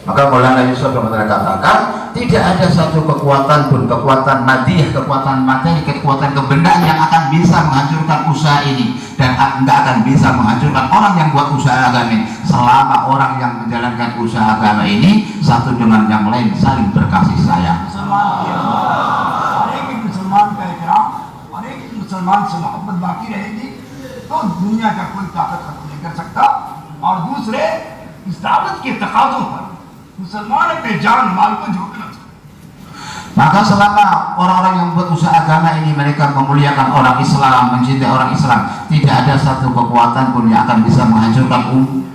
[SPEAKER 2] Maka Maulana Yusuf katakan tidak ada satu kekuatan pun, kekuatan madiyah, kekuatan materi, kekuatan kebenaran yang akan bisa menghancurkan usaha ini dan nggak akan bisa menghancurkan orang yang buat usaha agama ini selama orang yang menjalankan usaha agama ini satu dengan yang lain saling berkasih sayang.
[SPEAKER 1] मुसलमान का इकराम और एक मुसलमान से मोहब्बत बाकी रहेगी तो दुनिया का कोई ताकत खत्म नहीं कर सकता। और दूसरे इस दावत के तकाजों पर मुसलमान अपने जान माल को झोंकना चाहिए।
[SPEAKER 2] Maka selama orang-orang yang buat usaha agama ini mereka memuliakan orang Islam, mencintai orang Islam, tidak ada satu kekuatan pun yang akan bisa menghancurkan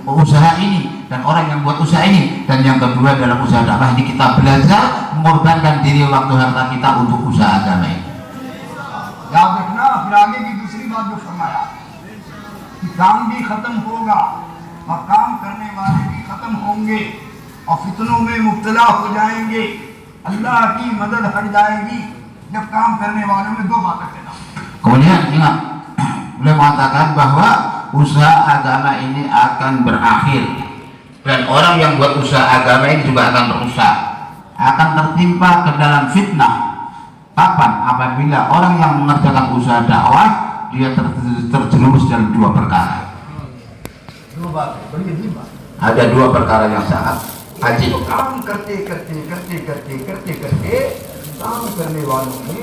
[SPEAKER 2] usaha ini dan orang yang buat usaha ini. Dan yang kedua dalam usaha dakwah ini kita belajar mengorbankan diri, waktu, harta kita untuk usaha agama ini.
[SPEAKER 1] याद रखना, फिर आगे की दूसरी बात जो फरमाया कि काम भी खत्म होगा और काम करने वाले भी खत्म होंगे और फितनों में मुब्तला हो जाएंगे, अल्लाह की मदद हट जाएगी जब काम करने वालों में 2 बातें पैदा होंगी।
[SPEAKER 2] Kemudian ingat, beliau mengatakan bahwa usaha agama ini akan berakhir dan orang yang buat usaha agama ini juga akan rusak, akan tertimpa ke dalam fitnah. Kapan? Apabila orang yang mengerjakan usaha dakwah dia terjerumus dalam 2 perkara.
[SPEAKER 1] 2 बातें बड़ी अजीब बात।
[SPEAKER 2] Ada 2 perkara yang sangat ajib.
[SPEAKER 1] काम करते काम करने वालों में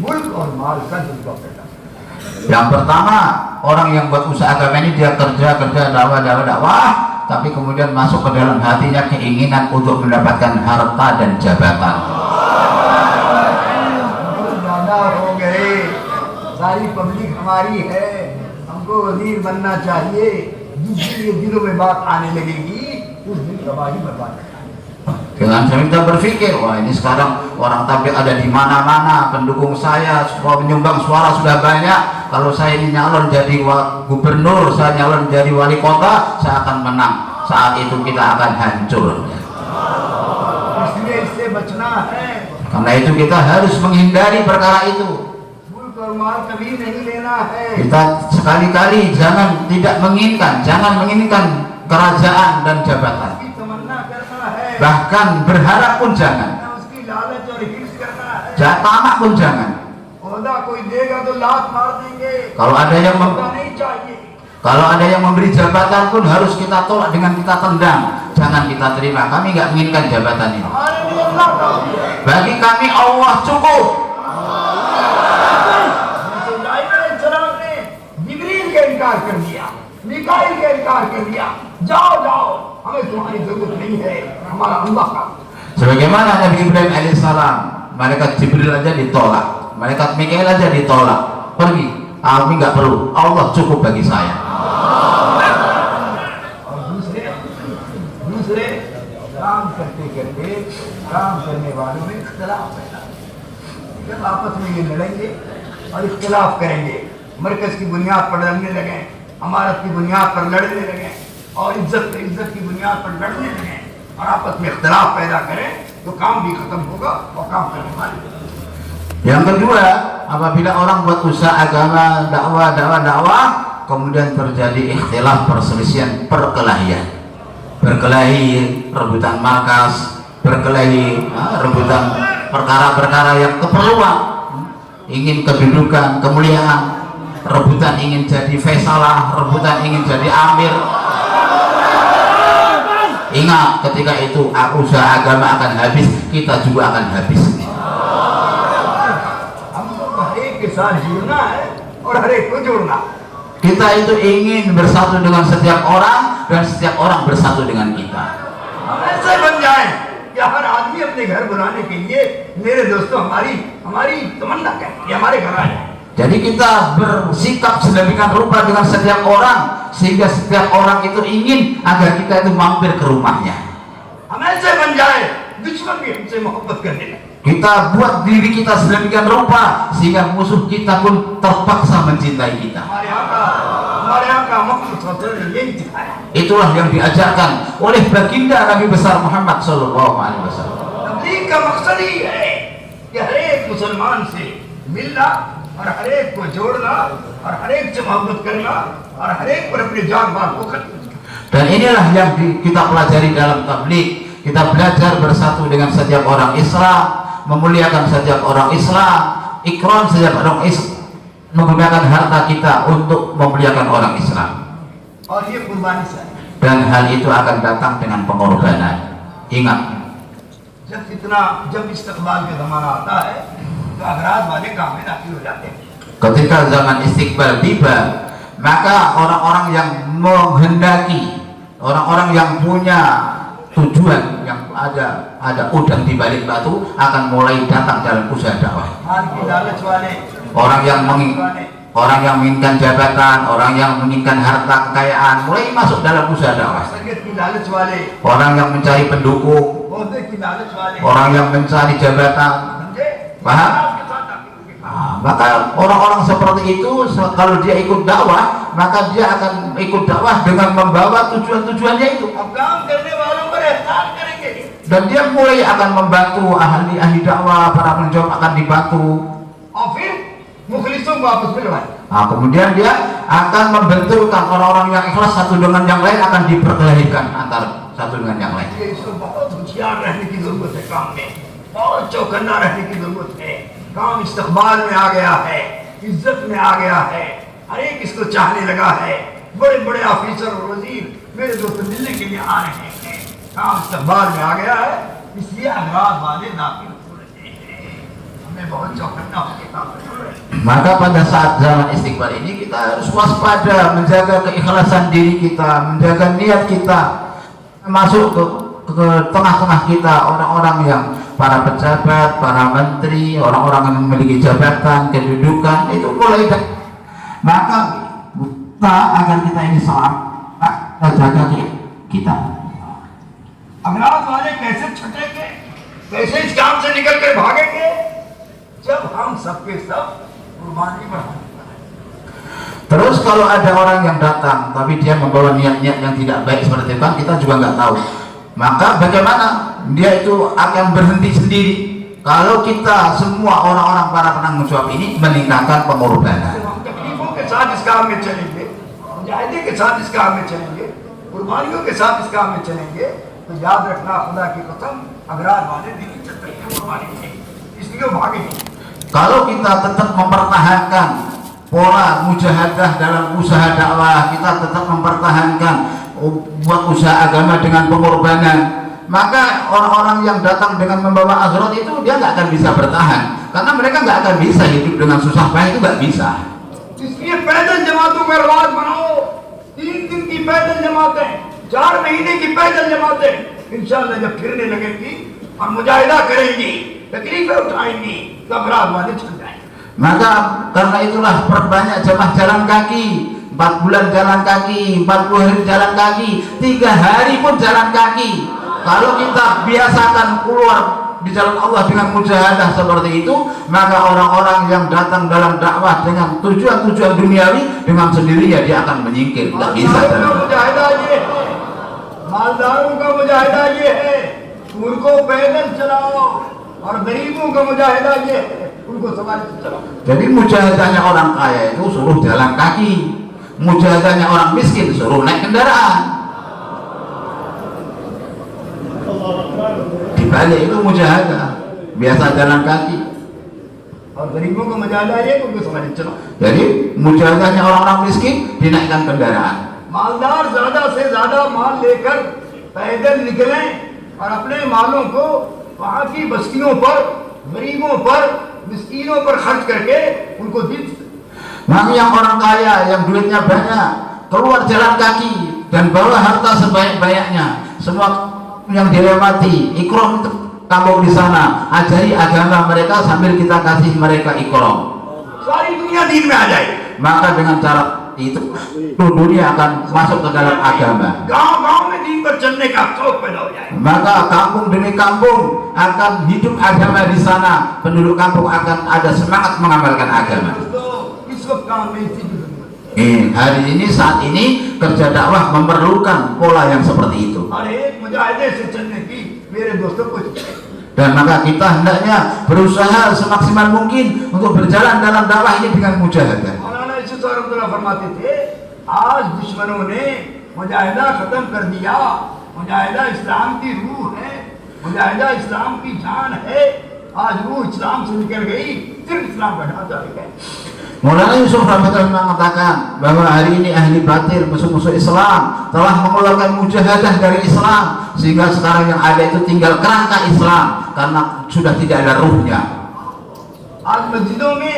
[SPEAKER 1] मुल्क और माल का जज्बा पैदा होता है।
[SPEAKER 2] Yang pertama, orang yang buat usaha agama ini dia kerja dakwah, tapi kemudian masuk ke dalam hatinya keinginan untuk mendapatkan harta dan jabatan.
[SPEAKER 1] सारी पब्लिक हमारी है, हमको वजीर बनना चाहिए। जिस दिन ये दिलों में बात आने लगेगी उस दिन तबाही बर्बाद।
[SPEAKER 2] Dengan kita berpikir, wah ini sekarang orang tabligh ada di mana-mana, pendukung saya, penyumbang suara sudah banyak. Kalau saya ini nyalon jadi gubernur, saya nyalon jadi wali kota, saya akan menang. Saat itu kita akan hancur.
[SPEAKER 1] इसलिए इससे बचना है।
[SPEAKER 2] Karena itu kita harus menghindari perkara itu.
[SPEAKER 1] मुल्क और माल कभी नहीं लेना है।
[SPEAKER 2] Kita sekali-kali jangan menginginkan kerajaan dan jabatan.
[SPEAKER 1] उसकी तमन्ना करना है,
[SPEAKER 2] Bahkan berharap pun jangan.
[SPEAKER 1] उसकी लालच और हिर्स करना है।
[SPEAKER 2] Tamak pun jangan.
[SPEAKER 1] ओहदा कोई देगा तो लात मार देंगे।
[SPEAKER 2] Kalau ada yang
[SPEAKER 1] ओहदा नहीं चाहिए।
[SPEAKER 2] memberi jabatan pun harus kita tolak dengan kita tendang. Jangan kita terima. Kami nggak menginginkan jabatan ini.
[SPEAKER 1] हमारे लिए अल्लाह काफी है।
[SPEAKER 2] Bagi kami Allah cukup.
[SPEAKER 1] सलाम ने जिब्रील का इनकार कर दिया, मिकाईल का इनकार कर दिया। जाओ जाओ, हमें तुम्हारी जरूरत नहीं है, हमारा अल्लाह का।
[SPEAKER 2] Sebagaimana Nabi Ibrahim alaihissalam, malaikat Jibril aja ditolak, malaikat Mikail aja ditolak. Pergi, kami nggak perlu. Allah cukup bagi saya.
[SPEAKER 1] और दूसरे काम करते करते काम करने वालों में इख्तलाफ पैदा होगा। जब आपस में ये लड़ेंगे और इख्तलाफ करेंगे, मरकज की बुनियाद पर लड़ने लगे, अमारत की बुनियाद पर लड़ने लगे और इज्जत की बुनियाद पर लड़ने लगे और आपस में इख्तलाफ पैदा करें तो काम भी खत्म होगा और काम करने वाले।
[SPEAKER 2] Yang kedua, apabila orang buat usaha agama, dakwah, kemudian terjadi ikhtilaf, perselisihan, berkelahi, rebutan markas, rebutan perkara-perkara yang keperluan, ingin kedudukan, kemuliaan, rebutan ingin jadi faisalah, rebutan ingin jadi amir. Ingat, ketika itu usaha agama akan habis, kita juga akan habis. Kita itu ingin bersatu dengan setiap orang dan setiap orang bersatu dengan kita.
[SPEAKER 1] ऐसे बन जाए कि हर आदमी अपने घर बुलाने के लिए मेरे दोस्तों हमारी तमन्ना करें कि हमारे घर आ जाए।
[SPEAKER 2] Jadi kita bersikap sedemikian rupa dengan setiap orang sehingga setiap orang itu ingin agar kita itu mampir ke rumahnya.
[SPEAKER 1] हम ऐसे बन जाए दुश्मन भी हमसे मोहब्बत करने लगे।
[SPEAKER 2] Kita buat diri kita sedemikian rupa sehingga musuh kita pun terpaksa mencintai kita.
[SPEAKER 1] हमारे यहाँ का मकसद सल्लल्लाहु यही सिखाया।
[SPEAKER 2] Itulah yang diajarkan oleh baginda Nabi besar Muhammad Sallallahu Alaihi Wasallam.
[SPEAKER 1] तबलीग का मकसद ही है कि हर एक मुसलमान से मिलना और हर एक को जोड़ना और हर एक से मोहब्बत करना और हर एक पर अपनी जान माल को खर्च।
[SPEAKER 2] Dan inilah yang kita pelajari dalam tabligh. Kita belajar bersatu dengan setiap orang Islam, memuliakan setiap orang Islam, ikram setiap orang Islam, menggunakan harta kita untuk memuliakan orang Islam.
[SPEAKER 1] और ये कुर्बानी से
[SPEAKER 2] Dan hal itu akan datang dengan pengorbanan. Ingat,
[SPEAKER 1] जब इस्तकबाल का ज़माना आता है तो अगराज वाले काम में दाखिल हो जाते हैं।
[SPEAKER 2] ketika zaman istiqbal tiba, maka orang-orang yang menghendaki, orang-orang yang punya tujuan, yang ada udang di balik batu akan mulai datang dalam usaha dakwah.
[SPEAKER 1] माल की लालच वाले,
[SPEAKER 2] Orang yang menginginkan jabatan, orang yang menginginkan harta kekayaan mulai masuk dalam usaha dakwah.
[SPEAKER 1] संगत की लालच वाले,
[SPEAKER 2] Orang yang mencari pendukung,
[SPEAKER 1] ओहदे की लालच वाले,
[SPEAKER 2] orang yang mencari jabatan.
[SPEAKER 1] समझे?
[SPEAKER 2] Paham?
[SPEAKER 1] आपके साथ दाखिल होंगे।
[SPEAKER 2] Maka orang-orang seperti itu kalau dia ikut dakwah, maka dia akan ikut dakwah dengan membawa tujuan-tujuannya itu.
[SPEAKER 1] अब काम करने वालों पर एहसान करेंगे
[SPEAKER 2] Dan dia mulai akan membantu ahli dakwah, para penjawab akan dibantu.
[SPEAKER 1] और फिर मुखलिसों को आपस में लड़ाएं।
[SPEAKER 2] Nah, kemudian dia akan membenturkan orang-orang yang ikhlas satu dengan yang lain, akan diperkelahikan antara satu dengan yang lain.
[SPEAKER 1] ये इसको बहुत होशियार रहने की जरूरत है, काम में बहुत चौकन्ना रहने की जरूरत है। काम इस्तकबाल में आ गया है, इज्जत में आ गया है, हर एक इसको चाहने लगा है। बड़े बड़े ऑफिसर और वजीर मेरे दोस्त मिलने के लिए आ रहे हैं। काम इस्तकबाल में आ गया है, इसलिए अगराज वाले दाखिल हो रहे हैं। हमें बहुत चौकन्ना होकर काम करना है।
[SPEAKER 2] Maka pada saat zaman istiqbal ini kita harus waspada, menjaga keikhlasan diri kita, menjaga niat kita masuk ke ke tengah-tengah kita orang-orang yang para pejabat, para menteri, orang-orang yang memiliki jabatan, kedudukan, itu mulai maka buka agar kita ini selamat, jaga kita.
[SPEAKER 1] अगराज वाले कैसे छटेंगे, कैसे इस काम से निकल कर भागेंगे जब हम सबके सब कुर्बानी बढ़ाएंगे।
[SPEAKER 2] Terus kalau ada orang yang datang tapi dia membawa niat-niat yang tidak baik seperti itu kan kita juga nggak tahu. Maka bagaimana dia itu akan berhenti sendiri kalau kita semua orang-orang para penanggung jawab ini meningkatkan pengorbanan.
[SPEAKER 1] हम तकलीफों के साथ इस काम में चलेंगे, मुजाहिदे के साथ इस काम में चलेंगे, कुर्बानियों के साथ इस काम में चलेंगे, तो याद रखना खुदा की कसम अगराज वाले दिल्ली चलते हैं कुर्बानी की, इसलिए भागेंगे।
[SPEAKER 2] Kalau kita tetap mempertahankan pola mujahadah dalam usaha dakwah, kita tetap mempertahankan buat usaha agama dengan pengorbanan, maka orang-orang yang datang dengan membawa azrat itu dia nggak akan bisa bertahan, karena mereka nggak akan bisa hidup dengan susah payah, itu nggak bisa.
[SPEAKER 1] इसलिए पैदल जमातों का रिवाज बनाओ, 3 दिन की पैदल जमातें, 4 महीने की पैदल जमातें, इंशाअल्लाह जब फिरने लगेंगी और मुजाहिदा करेंगी, तकलीफें उठाएंगी, तो अगराज वाले छट जाएंगे।
[SPEAKER 2] Maka karena itulah perbanyak jamaah jalan kaki, 4 bulan jalan kaki, 40 hari jalan kaki, 3 hari pun jalan kaki. Kalau kita biasakan keluar di jalan Allah dengan mujahadah seperti itu, maka orang-orang yang datang dalam dakwah dengan tujuan-tujuan duniawi dengan sendirinya dia akan menyingkir, tidak bisa.
[SPEAKER 1] मालदारों का मुजाहिदा ये है, उनको पैदल चलाओ, और गरीबों का मुजाहिदा ये है, उनको सवारी से चलाओ।
[SPEAKER 2] Jadi mujahadahnya orang kaya itu suruh jalan kaki, mujahadahnya orang miskin suruh naik kendaraan. Dibalik itu mujahadah, biasa jalan kaki.
[SPEAKER 1] और गरीबों का मुजाहिदा ये उनको सवारी से चलाओ।
[SPEAKER 2] Jadi mujahadahnya orang-orang miskin dinaikkan kendaraan.
[SPEAKER 1] मालदार ज्यादा से ज्यादा माल लेकर पैदल निकलें और अपने मालों को वहाँ की बस्तियों पर, गरीबों पर, मिस्कीनों पर खर्च करके उनको दी।
[SPEAKER 2] Maka yang orang kaya yang duitnya banyak keluar jalan kaki dan bawa harta sebanyak-banyaknya, semua yang dilewati ikram kampung di sana, ajari agama mereka sambil kita kasih mereka ikram.
[SPEAKER 1] सारी दुनिया दीन में आ जाएगी।
[SPEAKER 2] Maka dengan cara itu dunia akan masuk ke dalam agama.
[SPEAKER 1] गांव-गांव में दीन पर चलने का शौक पैदा हो जाएगा।
[SPEAKER 2] Maka kampung demi kampung akan hidup agama di sana. Penduduk kampung akan ada semangat mengamalkan agama.
[SPEAKER 1] इस वक्त काम में इसी की जरूरत है।
[SPEAKER 2] Hari ini saat ini kerja dakwah memerlukan pola yang seperti itu.
[SPEAKER 1] और एक मुजाहिदे से चलने की मेरे दोस्तों को
[SPEAKER 2] Dan maka kita hendaknya berusaha semaksimal mungkin untuk berjalan dalam dakwah ini dengan mujahadah.
[SPEAKER 1] मौलाना इसी तरह फरमाते थे, आज दुश्मनों ने मुजाहिदा खत्म कर दिया, मुजाहिदा इस्लाम की रूह है, मुजाहिदा इस्लाम की जान है, आज रूह इस्लाम से निकल गई, सिर्फ इस्लाम का ढांचा रह गया।
[SPEAKER 2] Maulana Yusuf Rahmatullah mengatakan bahwa hari ini ahli batil, musuh-musuh Islam telah mengeluarkan mujahadah dari Islam, sehingga sekarang yang ada itu tinggal kerangka Islam karena sudah tidak ada ruhnya.
[SPEAKER 1] आज मस्जिदों में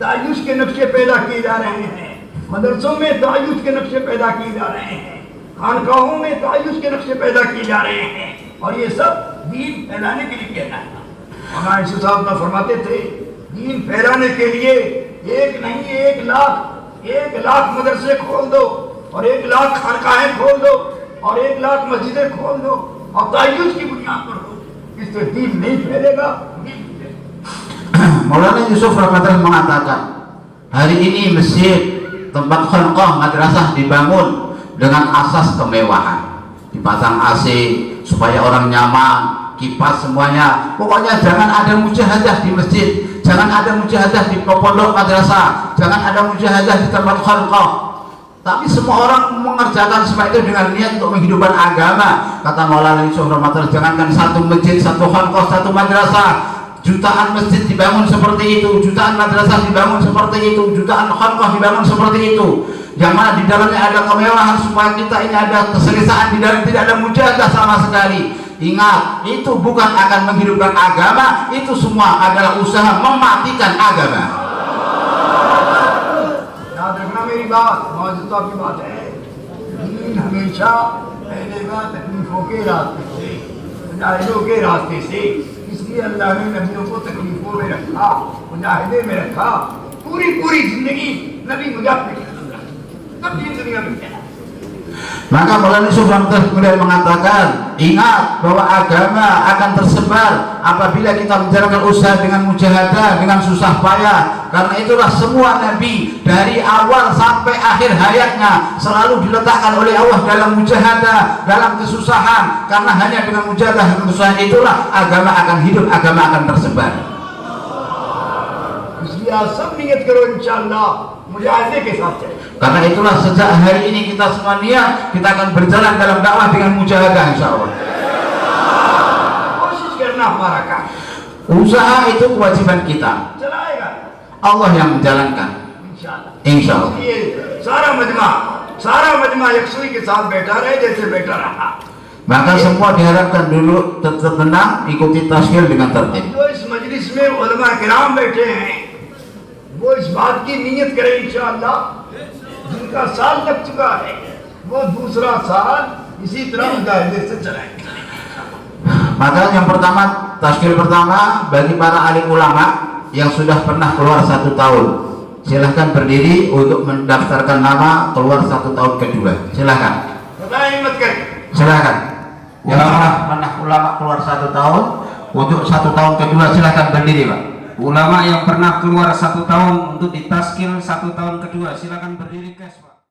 [SPEAKER 1] तायुश के नक्शे पैदा किए जा रहे हैं, मदरसों में तायुश के नक्शे पैदा किए जा रहे हैं, खानकाहों में तायुश के नक्शे पैदा किए जा रहे हैं, और ये सब दीन फैलाने के लिए किया जाता है। मौलाना यूसुफ साहब ना फरमाते थे, दीन फैलाने के लिए एक नहीं 1 लाख मदरसे खोल दो, और 1 लाख खानकाहें खोल दो, और 1 लाख मस्जिदें खोल दो, और तायुश की बुनियाद पर हो, इससे दीन नहीं फैलेगा।
[SPEAKER 2] Maulana Yusuf Rahmatullah mengatakan, hari ini masjid, tempat khalqah, madrasah dibangun dengan asas kemewahan, dipasang AC supaya orang nyaman, kipas semuanya. Pokoknya jangan ada mujahadah di masjid, jangan ada mujahadah di pondok madrasah, jangan ada mujahadah di tempat khalqah. Tapi semua orang mengerjakan semua itu dengan niat untuk menghidupkan agama. Kata Maulana Yusuf Rahmatullah, jangankan satu masjid, satu khalqah, satu madrasah, jutaan masjid dibangun seperti itu, jutaan madrasah dibangun seperti itu, jutaan khalqah dibangun seperti itu, yang mana di dalamnya ada kemewahan supaya kita ini ada keselesaan, di dalam tidak ada mujahadah sama sekali. Ingat, itu bukan akan menghidupkan agama, itu semua adalah usaha mematikan agama.
[SPEAKER 1] याद रखना मेरी बात, मौजूद की बात है, दीन हमेशा फैलेगा तकलीफों के रास्ते से। मुजाहिदों के रास्ते से, इसलिए अल्लाह ने नबियों को तकलीफों में रखा, मुजाहिदे में रखा। पूरी पूरी जिंदगी नबी मुजाहिद तब दिन दुनिया में क्या।
[SPEAKER 2] Maka Maulana Subhanallah kemudian mengatakan, ingat bahwa agama akan tersebar apabila kita menjalankan usaha dengan mujahadah, dengan susah payah. Karena itulah semua nabi dari awal sampai akhir hayatnya selalu diletakkan oleh Allah dalam mujahadah, dalam kesusahan. Karena hanya dengan mujahadah dan kesusahan itulah agama akan hidup, agama akan tersebar.
[SPEAKER 1] इसलिए आप सब नियत करो इंशाअल्लाह मुजाहिदे के साथ चले।
[SPEAKER 2] Karena itulah sejak hari ini kita semua niat kita akan berjalan dalam dakwah dengan mujahadah insyaallah.
[SPEAKER 1] कोशिश करना हमारा काम,
[SPEAKER 2] Usaha itu kewajiban kita.
[SPEAKER 1] चलाएगा
[SPEAKER 2] Allah yang menjalankan.
[SPEAKER 1] इंशाअल्लाह।
[SPEAKER 2] Insyaallah.
[SPEAKER 1] ये सारा मजमा यकसुई के साथ बैठा रहे जैसे बैठा रहा।
[SPEAKER 2] Maka semua diharapkan dulu tetap tenang, ikuti tasyil dengan tertib.
[SPEAKER 1] जो इस मजलिस में उलमा किराम बैठे हैं वो इस बात की नीयत करें इंशाअल्लाह, जिनका साल लग चुका है वो दूसरा साल इसी तरह मुजाहिदे से चलाएंगे।
[SPEAKER 2] Maka yang pertama, tasyil pertama bagi para alim ulama yang sudah pernah keluar 1 tahun, silahkan berdiri untuk mendaftarkan nama keluar 1 tahun kedua. Silahkan.
[SPEAKER 1] बताएं हिम्मत करके।
[SPEAKER 2] Silahkan. Yang pernah ulama keluar 1 tahun untuk 1 tahun kedua silahkan berdiri, Pak.
[SPEAKER 3] Ulama yang pernah keluar 1 tahun untuk ditaskil 1 tahun kedua, silakan berdiri, guys, Pak.